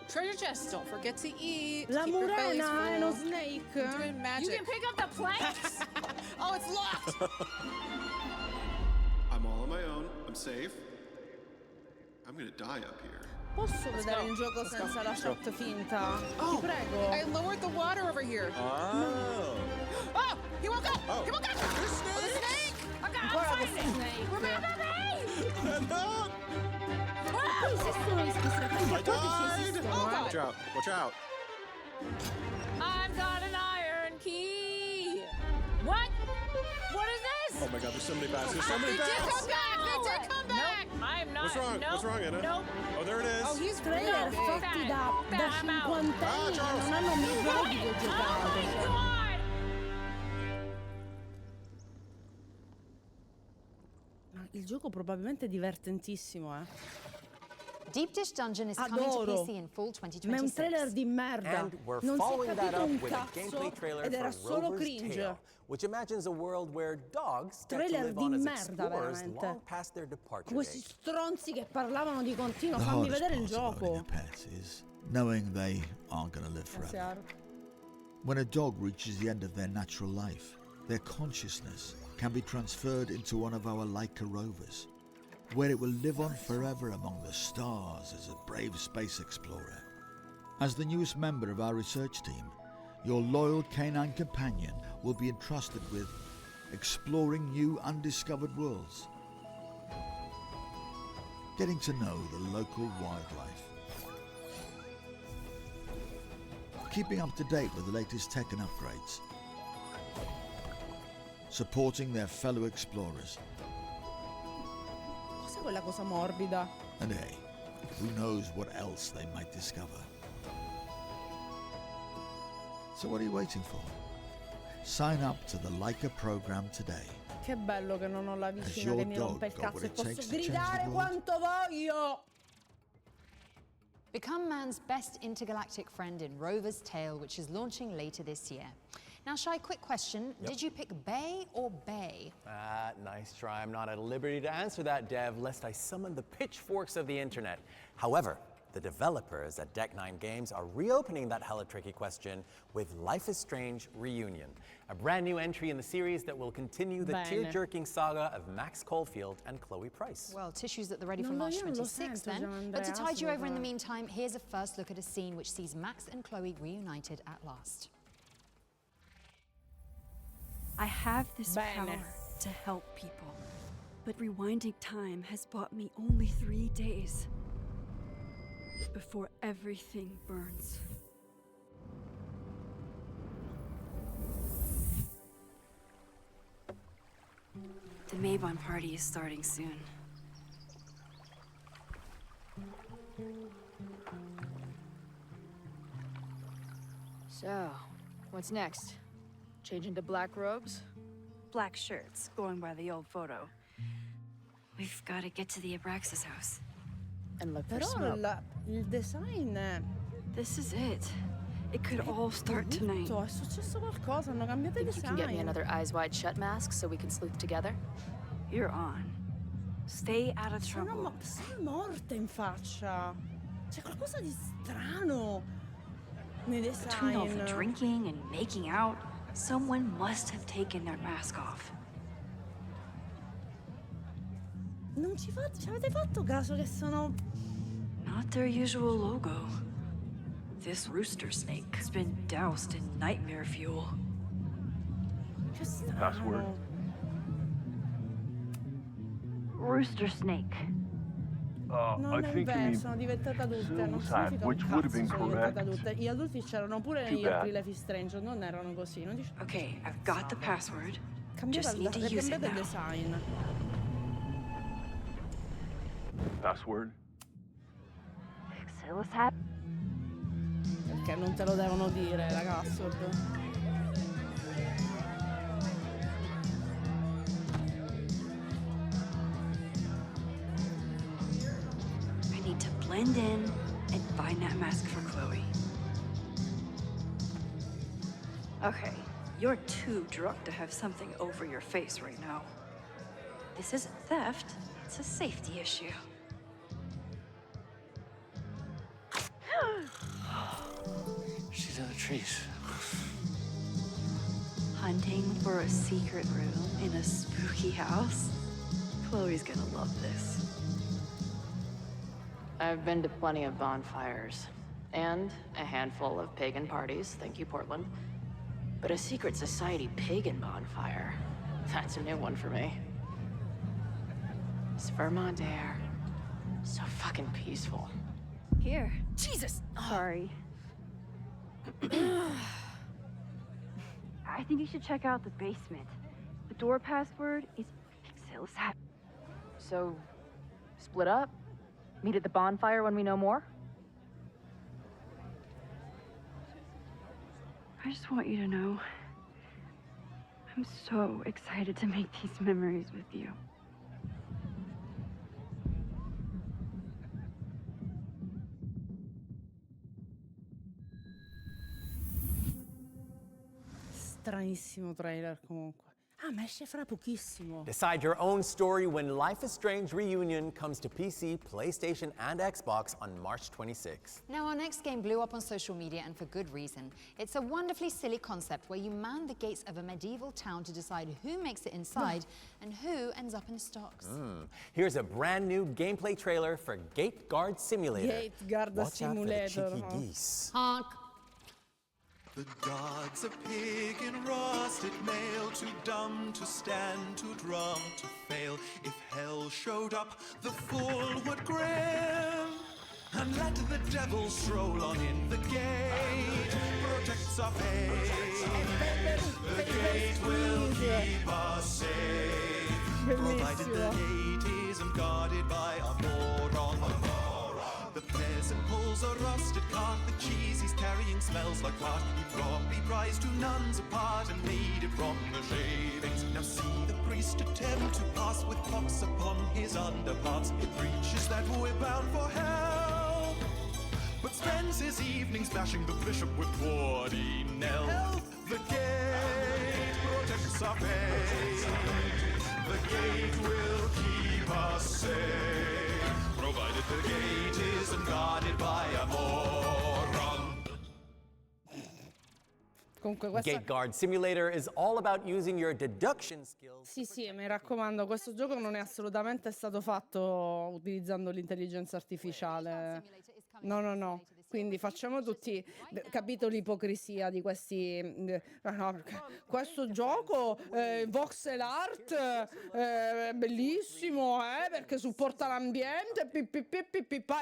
Treasure chest. Don't forget to eat. La Keep your bellies murena è full. uno snake. I'm doing magic. You can pick up the planks. Oh, it's locked. I'm all on my own. I'm safe. I'm gonna die up here. Posso vedere il gioco senza la shot finta? Ti prego. I lowered the water over here. Oh. Oh, he woke up. Oh. He woke up. There's The snake. Ancora questo snake. Remember me? Anna! Poi esistono gli schizzi, I died! Watch out! Watch out! I've got an iron key. What? What is this? Oh my god, there's so many bats. There's so many They did bats! come back. They did come back. Nope, I'm not. What's wrong? Nope. What's wrong, Anna? Nope. Oh, there it is. Oh, he's Trailer big. fatti da cinquantenni che non hanno mai giochi che ho giocato. Il gioco probabilmente è divertentissimo, Deep Dish Dungeon is coming to Adoro. PC in fall 2026. Ma è un trailer di merda. And we're Non si è following that capito up un with a gameplay cazzo trailer ed era for solo Rover's cringe. Tale, which imagines a world where dogs get to Trailer live on di as merda, explorers veramente. long past their departure Questi date. stronzi che parlavano di continuo, The fammi hardest vedere il part about owning gioco. a pet is knowing they aren't going to live forever. When a dog reaches the end of their natural life, their consciousness can be transferred into one of our Leica rovers, where it will live on forever among the stars as a brave space explorer. As the newest member of our research team, your loyal canine companion will be entrusted with exploring new undiscovered worlds, getting to know the local wildlife, keeping up to date with the latest tech and upgrades, supporting their fellow explorers, Cos'è quella cosa morbida? and hey, who knows what else they might discover. So what are you waiting for? Sign up to the Leica program today. Che bello che non ho la vicina your che mi rompe il dog got cazzo what e it takes posso to change gridare the world? quanto voglio! Become man's best intergalactic friend in Rover's Tale, which is launching later this year. Now, Shai, quick question. Did you pick Bay or Bay? Nice try. I'm not at liberty to answer that, Dev, lest I summon the pitchforks of the internet. However, the developers at Deck 9 Games are reopening that hella tricky question with Life is Strange Reunion, a brand new entry in the series that will continue the tear-jerking saga of Max Caulfield and Chloe Price. Well, tissues at the ready for March 26th then. But to tide you over in the meantime, here's a first look at a scene which sees Max and Chloe reunited at last. I have this power to help people, but rewinding time has bought me only 3 days before everything burns. The Maybon party is starting soon. So, what's next? Change into black robes? Black shirts, going by the old photo. We've got to get to the Abraxas house. And look for Però smoke. il design This is it. It could all start tonight. È successo qualcosa, hanno cambiato i Think you can get me design. another eyes wide shut mask so we can sleuth together? You're on. Stay out of Sono trouble. morte in faccia. C'è qualcosa di strano nei Between all the design. drinking and making out, someone must have taken their mask off. Non ci avete fatto caso che sono... Not their usual logo. This rooster snake has been doused in nightmare fuel. Che strano. Password. Rooster snake. Non è vero, sono diventate adulte, non significa un cazzo sono diventate adulte. Gli adulti c'erano pure negli altri Life is Strange, non erano così. Non dice... Okay, I've got the password. Cambiate Just need to use it il now. design. Password. Perché non te lo devono dire, ragazzo. I need to blend in and find that mask for Chloe. Okay, you're too drunk to have something over your face right now. This isn't theft, it's a safety issue. She's in the trees. Hunting for a secret room in a spooky house? Chloe's gonna love this. I've been to plenty of bonfires. And a handful of pagan parties, thank you, Portland. But a secret society pagan bonfire, that's a new one for me. It's Vermont air. So fucking peaceful. Here. Jesus! Sorry. I think you should check out the basement. The door password is Pixelis. So, split up? Meet at the bonfire when we know more? I just want you to know, I'm so excited to make these memories with you. Stranissimo trailer comunque. Ah, ma esce fra pochissimo. Decide your own story when Life is Strange Reunion comes to PC, PlayStation, and Xbox on March 26th. Now, our next game blew up on social media, and for good reason. It's a wonderfully silly concept where you man the gates of a medieval town to decide who makes it inside and who ends up in stocks. Here's a brand new gameplay trailer for Gate Guard Simulator. Gate Guard Watch out for the Simulator. cheeky geese. Honk. The gods of pagan rusted mail, too dumb to stand, too drunk to fail. If hell showed up, the fool would grin and let the devil stroll on in. The gate protects our faith. The gate will keep us safe, provided the gate isn't guarded by a moron. The peasant pulls a rusted cart, the cheese he's carrying smells like rot. He brought me prize to nuns apart and made it from the shavings. Now see the priest attempt to pass with pox upon his underparts. He preaches that we're bound for hell, but spends his evenings bashing the bishop with Wardy Nell. The gate dance our fate. The gate will keep us safe, provided the gate isn't guarded by a moron. Comunque questa... Gate Guard Simulator is all about using your deduction skills. Sì, mi raccomando, questo gioco non è assolutamente stato fatto utilizzando l'intelligenza artificiale. No. Quindi facciamo tutti, capito l'ipocrisia di questi... no, questo gioco, voxel art, è bellissimo, perché supporta l'ambiente,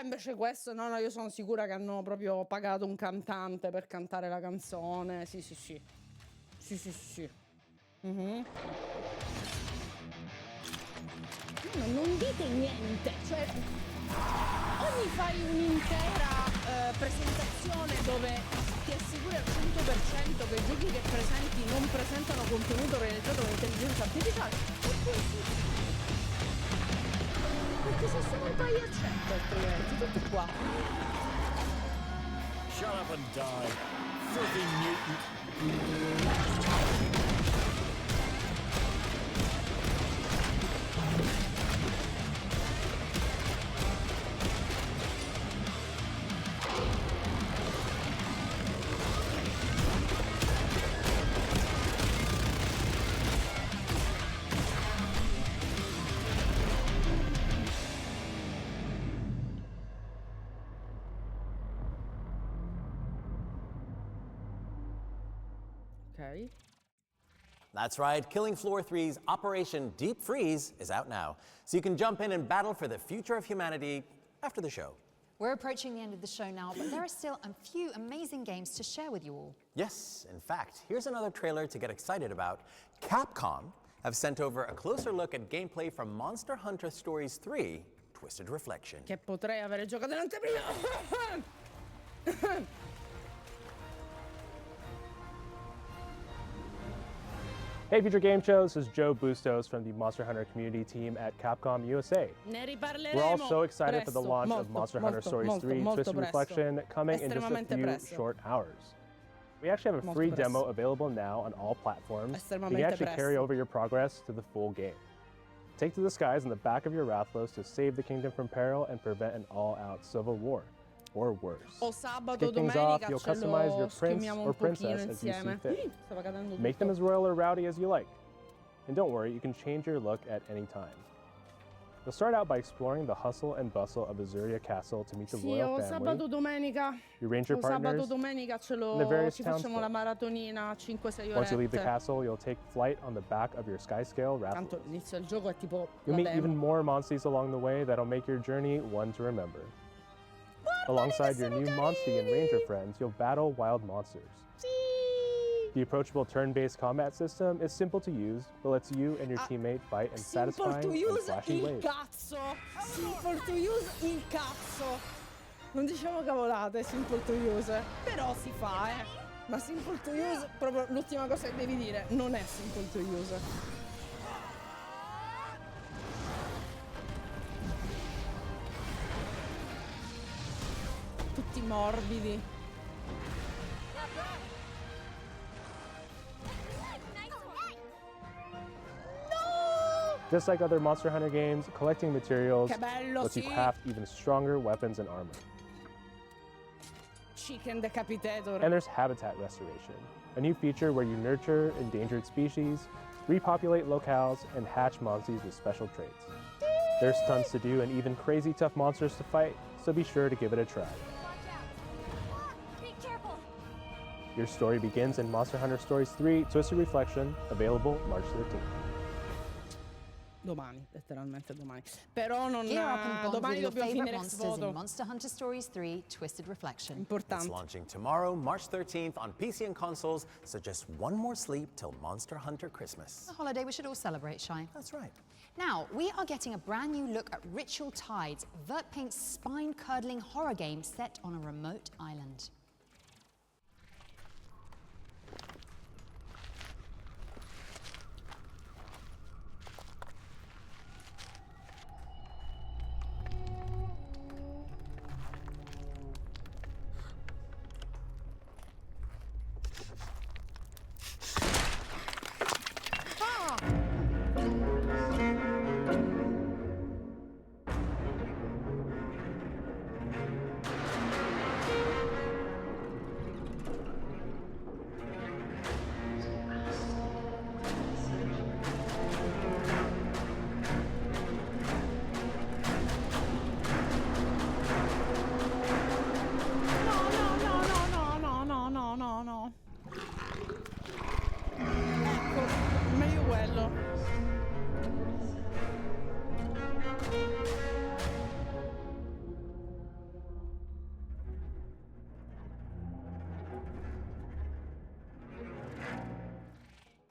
invece questo, no, io sono sicura che hanno proprio pagato un cantante per cantare la canzone, sì. No, non dite niente, cioè ogni fai un'intera presentazione dove ti assicuri al 100% che i giochi che presenti non presentano contenuto realizzato con intelligenza artificiale e poi sì. Perché se sono un pagliaccetto altrimenti, tutto qua. Shut up and die, filthy mutant. Ok. That's right, Killing Floor 3's Operation Deep Freeze is out now, so you can jump in and battle for the future of humanity after the show. We're approaching the end of the show now, but there are still a few amazing games to share with you all. Yes, in fact, here's another trailer to get excited about. Capcom have sent over a closer look at gameplay from Monster Hunter Stories 3, Twisted Reflection. Che potrei avere giocato in anteprima. Hey Future Game Shows, this is Joe Bustos from the Monster Hunter community team at Capcom USA. Ne riparleremo. We're all so excited presto, for the launch of Monster Hunter Stories 3 Twisted Reflection coming in just a few short hours. We actually have a free demo available now on all platforms. You can actually carry over your progress to the full game. Take to the skies in the back of your Rathlos to save the kingdom from peril and prevent an all-out civil war. Or worse. O To sabato, kick things off, domenica you'll ce customize lo your prince schemiamo or un pochino princess as you see insieme. fit. Stava cadendo Make them tutto. as royal or rowdy as you like. And don't worry, you can change your look at any time. You'll start out by exploring the hustle and bustle of Azuria Castle to meet the Sì, royal o family, sabato, domenica. your ranger O sabato, partners, domenica ce and the lo various ci facciamo la townsfolk. maratonina 5-6 Once you leave the orette. castle, you'll take flight on the back of your Skyscale Tanto Rathlos. l'inizio del gioco è tipo You'll la meet even demo. more monsters along the way that'll make your journey one to remember. Alongside your new Monstie and Ranger friends, you'll battle wild monsters. The approachable turn-based combat system is simple to use, but lets you and your teammate fight in Simple satisfying to and use flashy il ways. cazzo. Simple to use il cazzo. Non diciamo cavolate, simple to use. Però si fa, Ma simple to use, proprio l'ultima cosa che devi dire, non è simple to use. Tutti morbidi. Just like other Monster Hunter games, collecting materials Che bello, lets you sì. craft even stronger weapons and armor. Chicken decapitator. And there's habitat restoration, a new feature where you nurture endangered species, repopulate locales, and hatch monsters with special traits. There's tons to do and even crazy tough monsters to fight, so be sure to give it a try. Be careful. Your story begins in Monster Hunter Stories 3 Twisted Reflection, available March 13th. Domani, letteralmente domani. Però non Gear up and bond domani with your dobbiamo favorite finire monsters Exvoto. in Monster Hunter Stories 3 Twisted Reflection. It's Importante. launching tomorrow, March 13th on PC and consoles, so just one more sleep till Monster Hunter Christmas. A holiday we should all celebrate, Shai. That's right. Now, we are getting a brand new look at Ritual Tides, Vertpaint's spine-curdling horror game set on a remote island.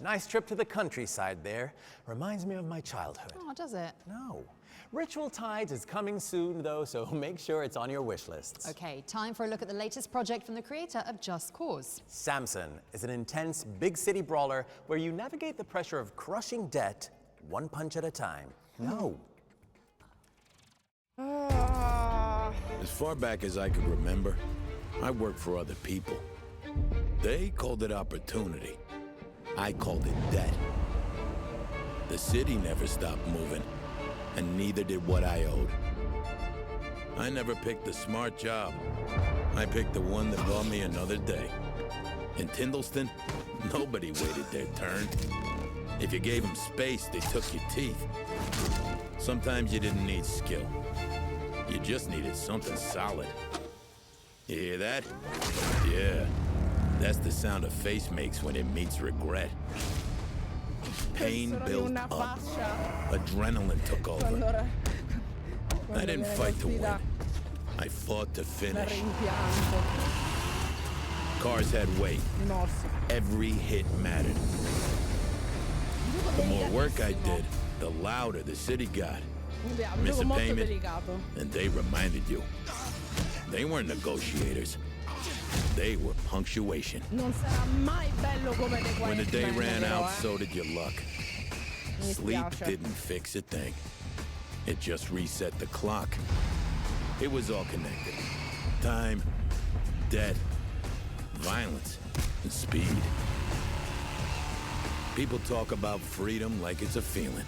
Nice trip to the countryside there. Reminds me of my childhood. Oh, does it? No. Ritual Tides is coming soon, though, so make sure it's on your wish lists. Okay, time for a look at the latest project from the creator of Just Cause. Samson is an intense, big city brawler where you navigate the pressure of crushing debt one punch at a time. No. As far back as I could remember, I worked for other people. They called it opportunity. I called it debt. The city never stopped moving, and neither did what I owed. I never picked the smart job. I picked the one that bought me another day. In Tindleston, nobody waited their turn. If you gave them space, they took your teeth. Sometimes you didn't need skill. You just needed something solid. You hear that? Yeah. That's the sound a face makes when it meets regret. Pain built up. Adrenaline took over. I didn't fight to win. I fought to finish. Cars had weight. Every hit mattered. The more work I did, the louder the city got. Miss a payment, and they reminded you. They weren't negotiators. They were punctuation. When the day ran out, so did your luck. Sleep didn't fix a thing. It just reset the clock. It was all connected. Time, debt, violence, and speed. People talk about freedom like it's a feeling.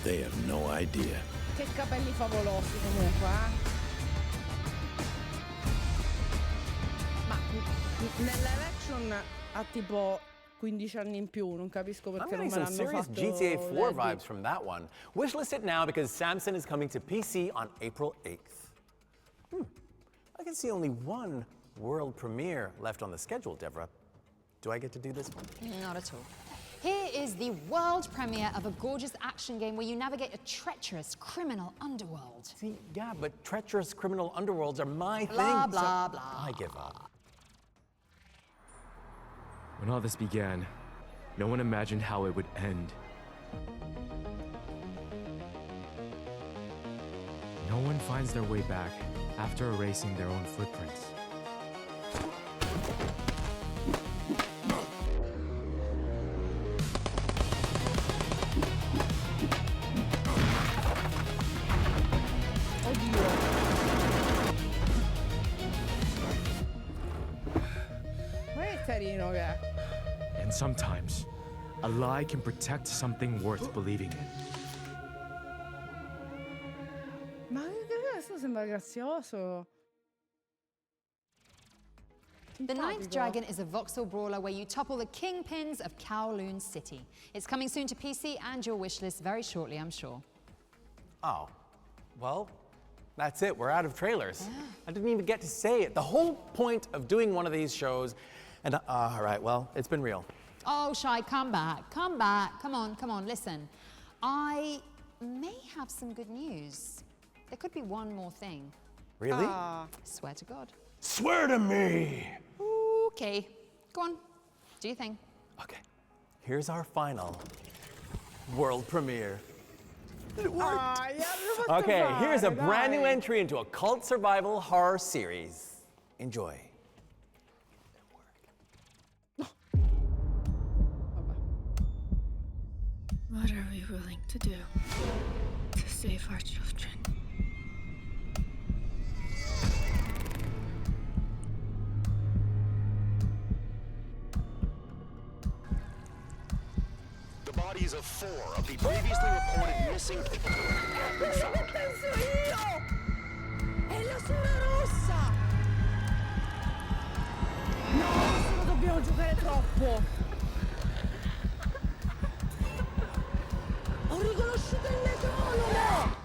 They have no idea. Che capelli favolosi comunque, Ma nel action ha tipo 15 anni in più, non capisco perché non me l'hanno serious fatto. GTA 4 vibes from that one. Wishlist it now because Samson is coming to PC on April 8th. I can see only one world premiere left on the schedule, Deborah. Do I get to do this one? Not at all. Here is the world premiere of a gorgeous action game where you navigate a treacherous criminal underworld. See, yeah, but treacherous criminal underworlds are my thing. Blah, blah, blah. I give up. When all this began, no one imagined how it would end. No one finds their way back after erasing their own footprints. And sometimes, a lie can protect something worth believing in. Ma questo sembra grazioso. The Ninth Dragon is a voxel brawler where you topple the kingpins of Kowloon City. It's coming soon to PC and your wishlist very shortly, I'm sure. Oh, well, that's it. We're out of trailers. I didn't even get to say it. The whole point of doing one of these shows, and all right, well, it's been real. Oh, Shai, come back. Come back. Come on, listen. I may have some good news. There could be one more thing. Really? Swear to God. Swear to me! Okay, go on. Do your thing. Okay, here's our final world premiere. It worked. Okay, here's a brand new entry into a cult survival horror series. Enjoy. What are we willing to do to save our children? The bodies of 4 of the previously reported missing people have been found. È la sola rossa! No, adesso lo dobbiamo giocare troppo! Ho riconosciuto il metronomo!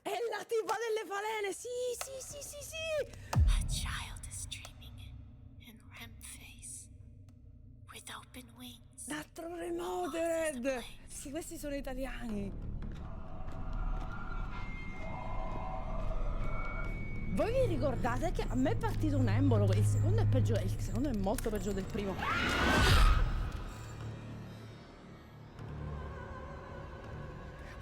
È la tipa delle falene! Sì! A child is dreaming in REM phase with open wings. D'altro Remotered! Sì, questi sono italiani. Voi vi ricordate che a me è partito un embolo? Il secondo è peggio, il secondo è molto peggio del primo.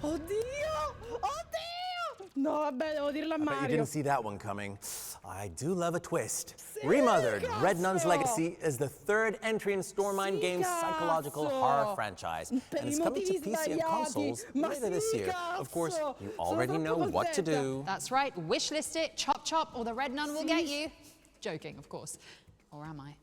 Oddio! Oddio! No, vabbè, devo dirla a I bet you Mario. didn't see that one coming. I do love a twist. Remothered, Red Nun's Legacy is the third entry in Stormine Games' psychological horror franchise, and it's coming to PC and consoles later this year. Of course, you already know what to do. That's right, wishlist it, chop chop, or the Red Nun will get you. Joking, of course. Or am I?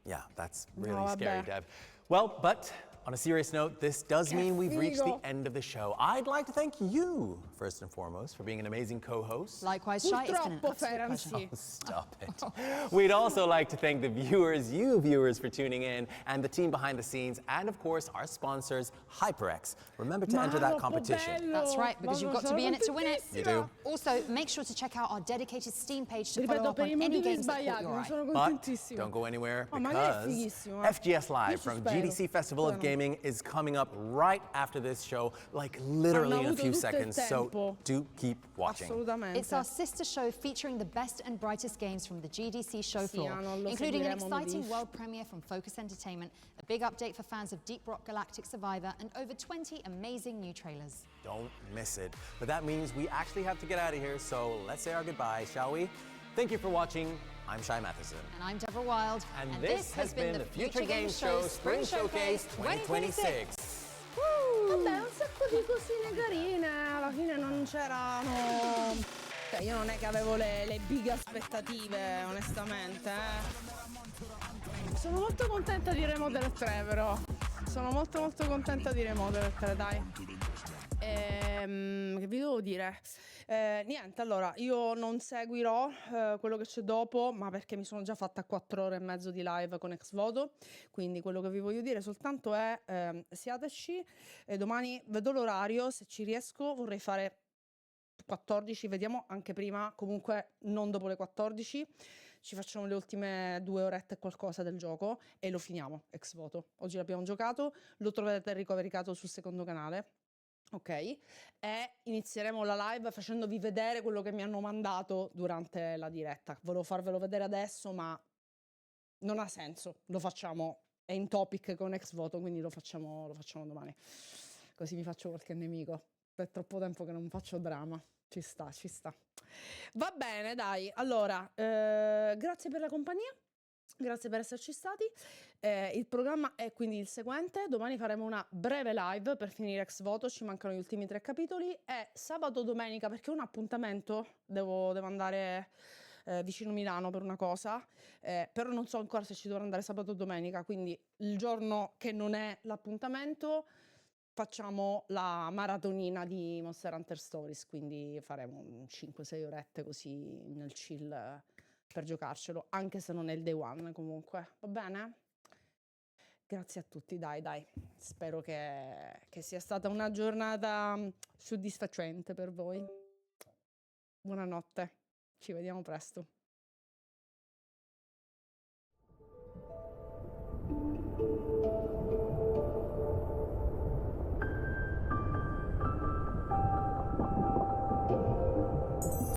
Yeah, that's really scary, Dev. Well, but on a serious note, this does mean we've reached the end of the show. I'd like to thank you, first and foremost, for being an amazing co-host. Likewise, Shai, it's been an absolute pleasure. Oh, stop it. We'd also like to thank the viewers, you viewers, for tuning in, and the team behind the scenes, and of course, our sponsors, HyperX. Remember to enter that competition. That's right, because you've got to be in it to win it. You do. Also, make sure to check out our dedicated Steam page to follow up on any games that caught your eye. But don't go anywhere, because FGS Live from GDC Festival of Gaming is coming up right after this show, like literally in a few seconds, so do keep watching. It's our sister show featuring the best and brightest games from the GDC show floor, including an exciting world premiere from Focus Entertainment, a big update for fans of Deep Rock Galactic Survivor, and over 20 amazing new trailers. Don't miss it. But that means we actually have to get out of here, so let's say our goodbyes, shall we? Thank you for watching. I'm Shai Matheson. And I'm Deborah Wild. And this has been the Future Games Show Spring Showcase 2026. Vabbè, un sacco di cosine carine, alla fine non c'erano... Cioè, io non è che avevo le big aspettative, onestamente, Sono molto contenta di Remodeled 3, però. Sono molto contenta di Remodeled 3, dai. Che vi devo dire? Niente, allora, io non seguirò quello che c'è dopo, ma perché mi sono già fatta 4 ore e mezzo di live con Exvoto, quindi quello che vi voglio dire soltanto è siateci, domani vedo l'orario, se ci riesco vorrei fare 14, vediamo anche prima, comunque non dopo le 14, ci facciamo le ultime 2 orette e qualcosa del gioco e lo finiamo, Exvoto. Oggi l'abbiamo giocato, lo troverete ricaricato sul secondo canale. Ok, e inizieremo la live facendovi vedere quello che mi hanno mandato durante la diretta. Volevo farvelo vedere adesso, ma non ha senso. Lo facciamo, è in topic con Exvoto, quindi lo facciamo domani. Così mi faccio qualche nemico. È troppo tempo che non faccio drama. Ci sta. Va bene, dai. Allora, grazie per la compagnia. Grazie per esserci stati. Il programma è quindi il seguente: domani faremo una breve live per finire Exvoto, ci mancano gli ultimi 3 capitoli, e sabato domenica, perché ho un appuntamento, devo andare vicino Milano per una cosa, però non so ancora se ci dovrò andare sabato o domenica, quindi il giorno che non è l'appuntamento facciamo la maratonina di Monster Hunter Stories, quindi faremo 5-6 orette così nel chill per giocarcelo, anche se non è il day one comunque, va bene? Grazie a tutti, dai. Spero che sia stata una giornata soddisfacente per voi. Buonanotte, ci vediamo presto.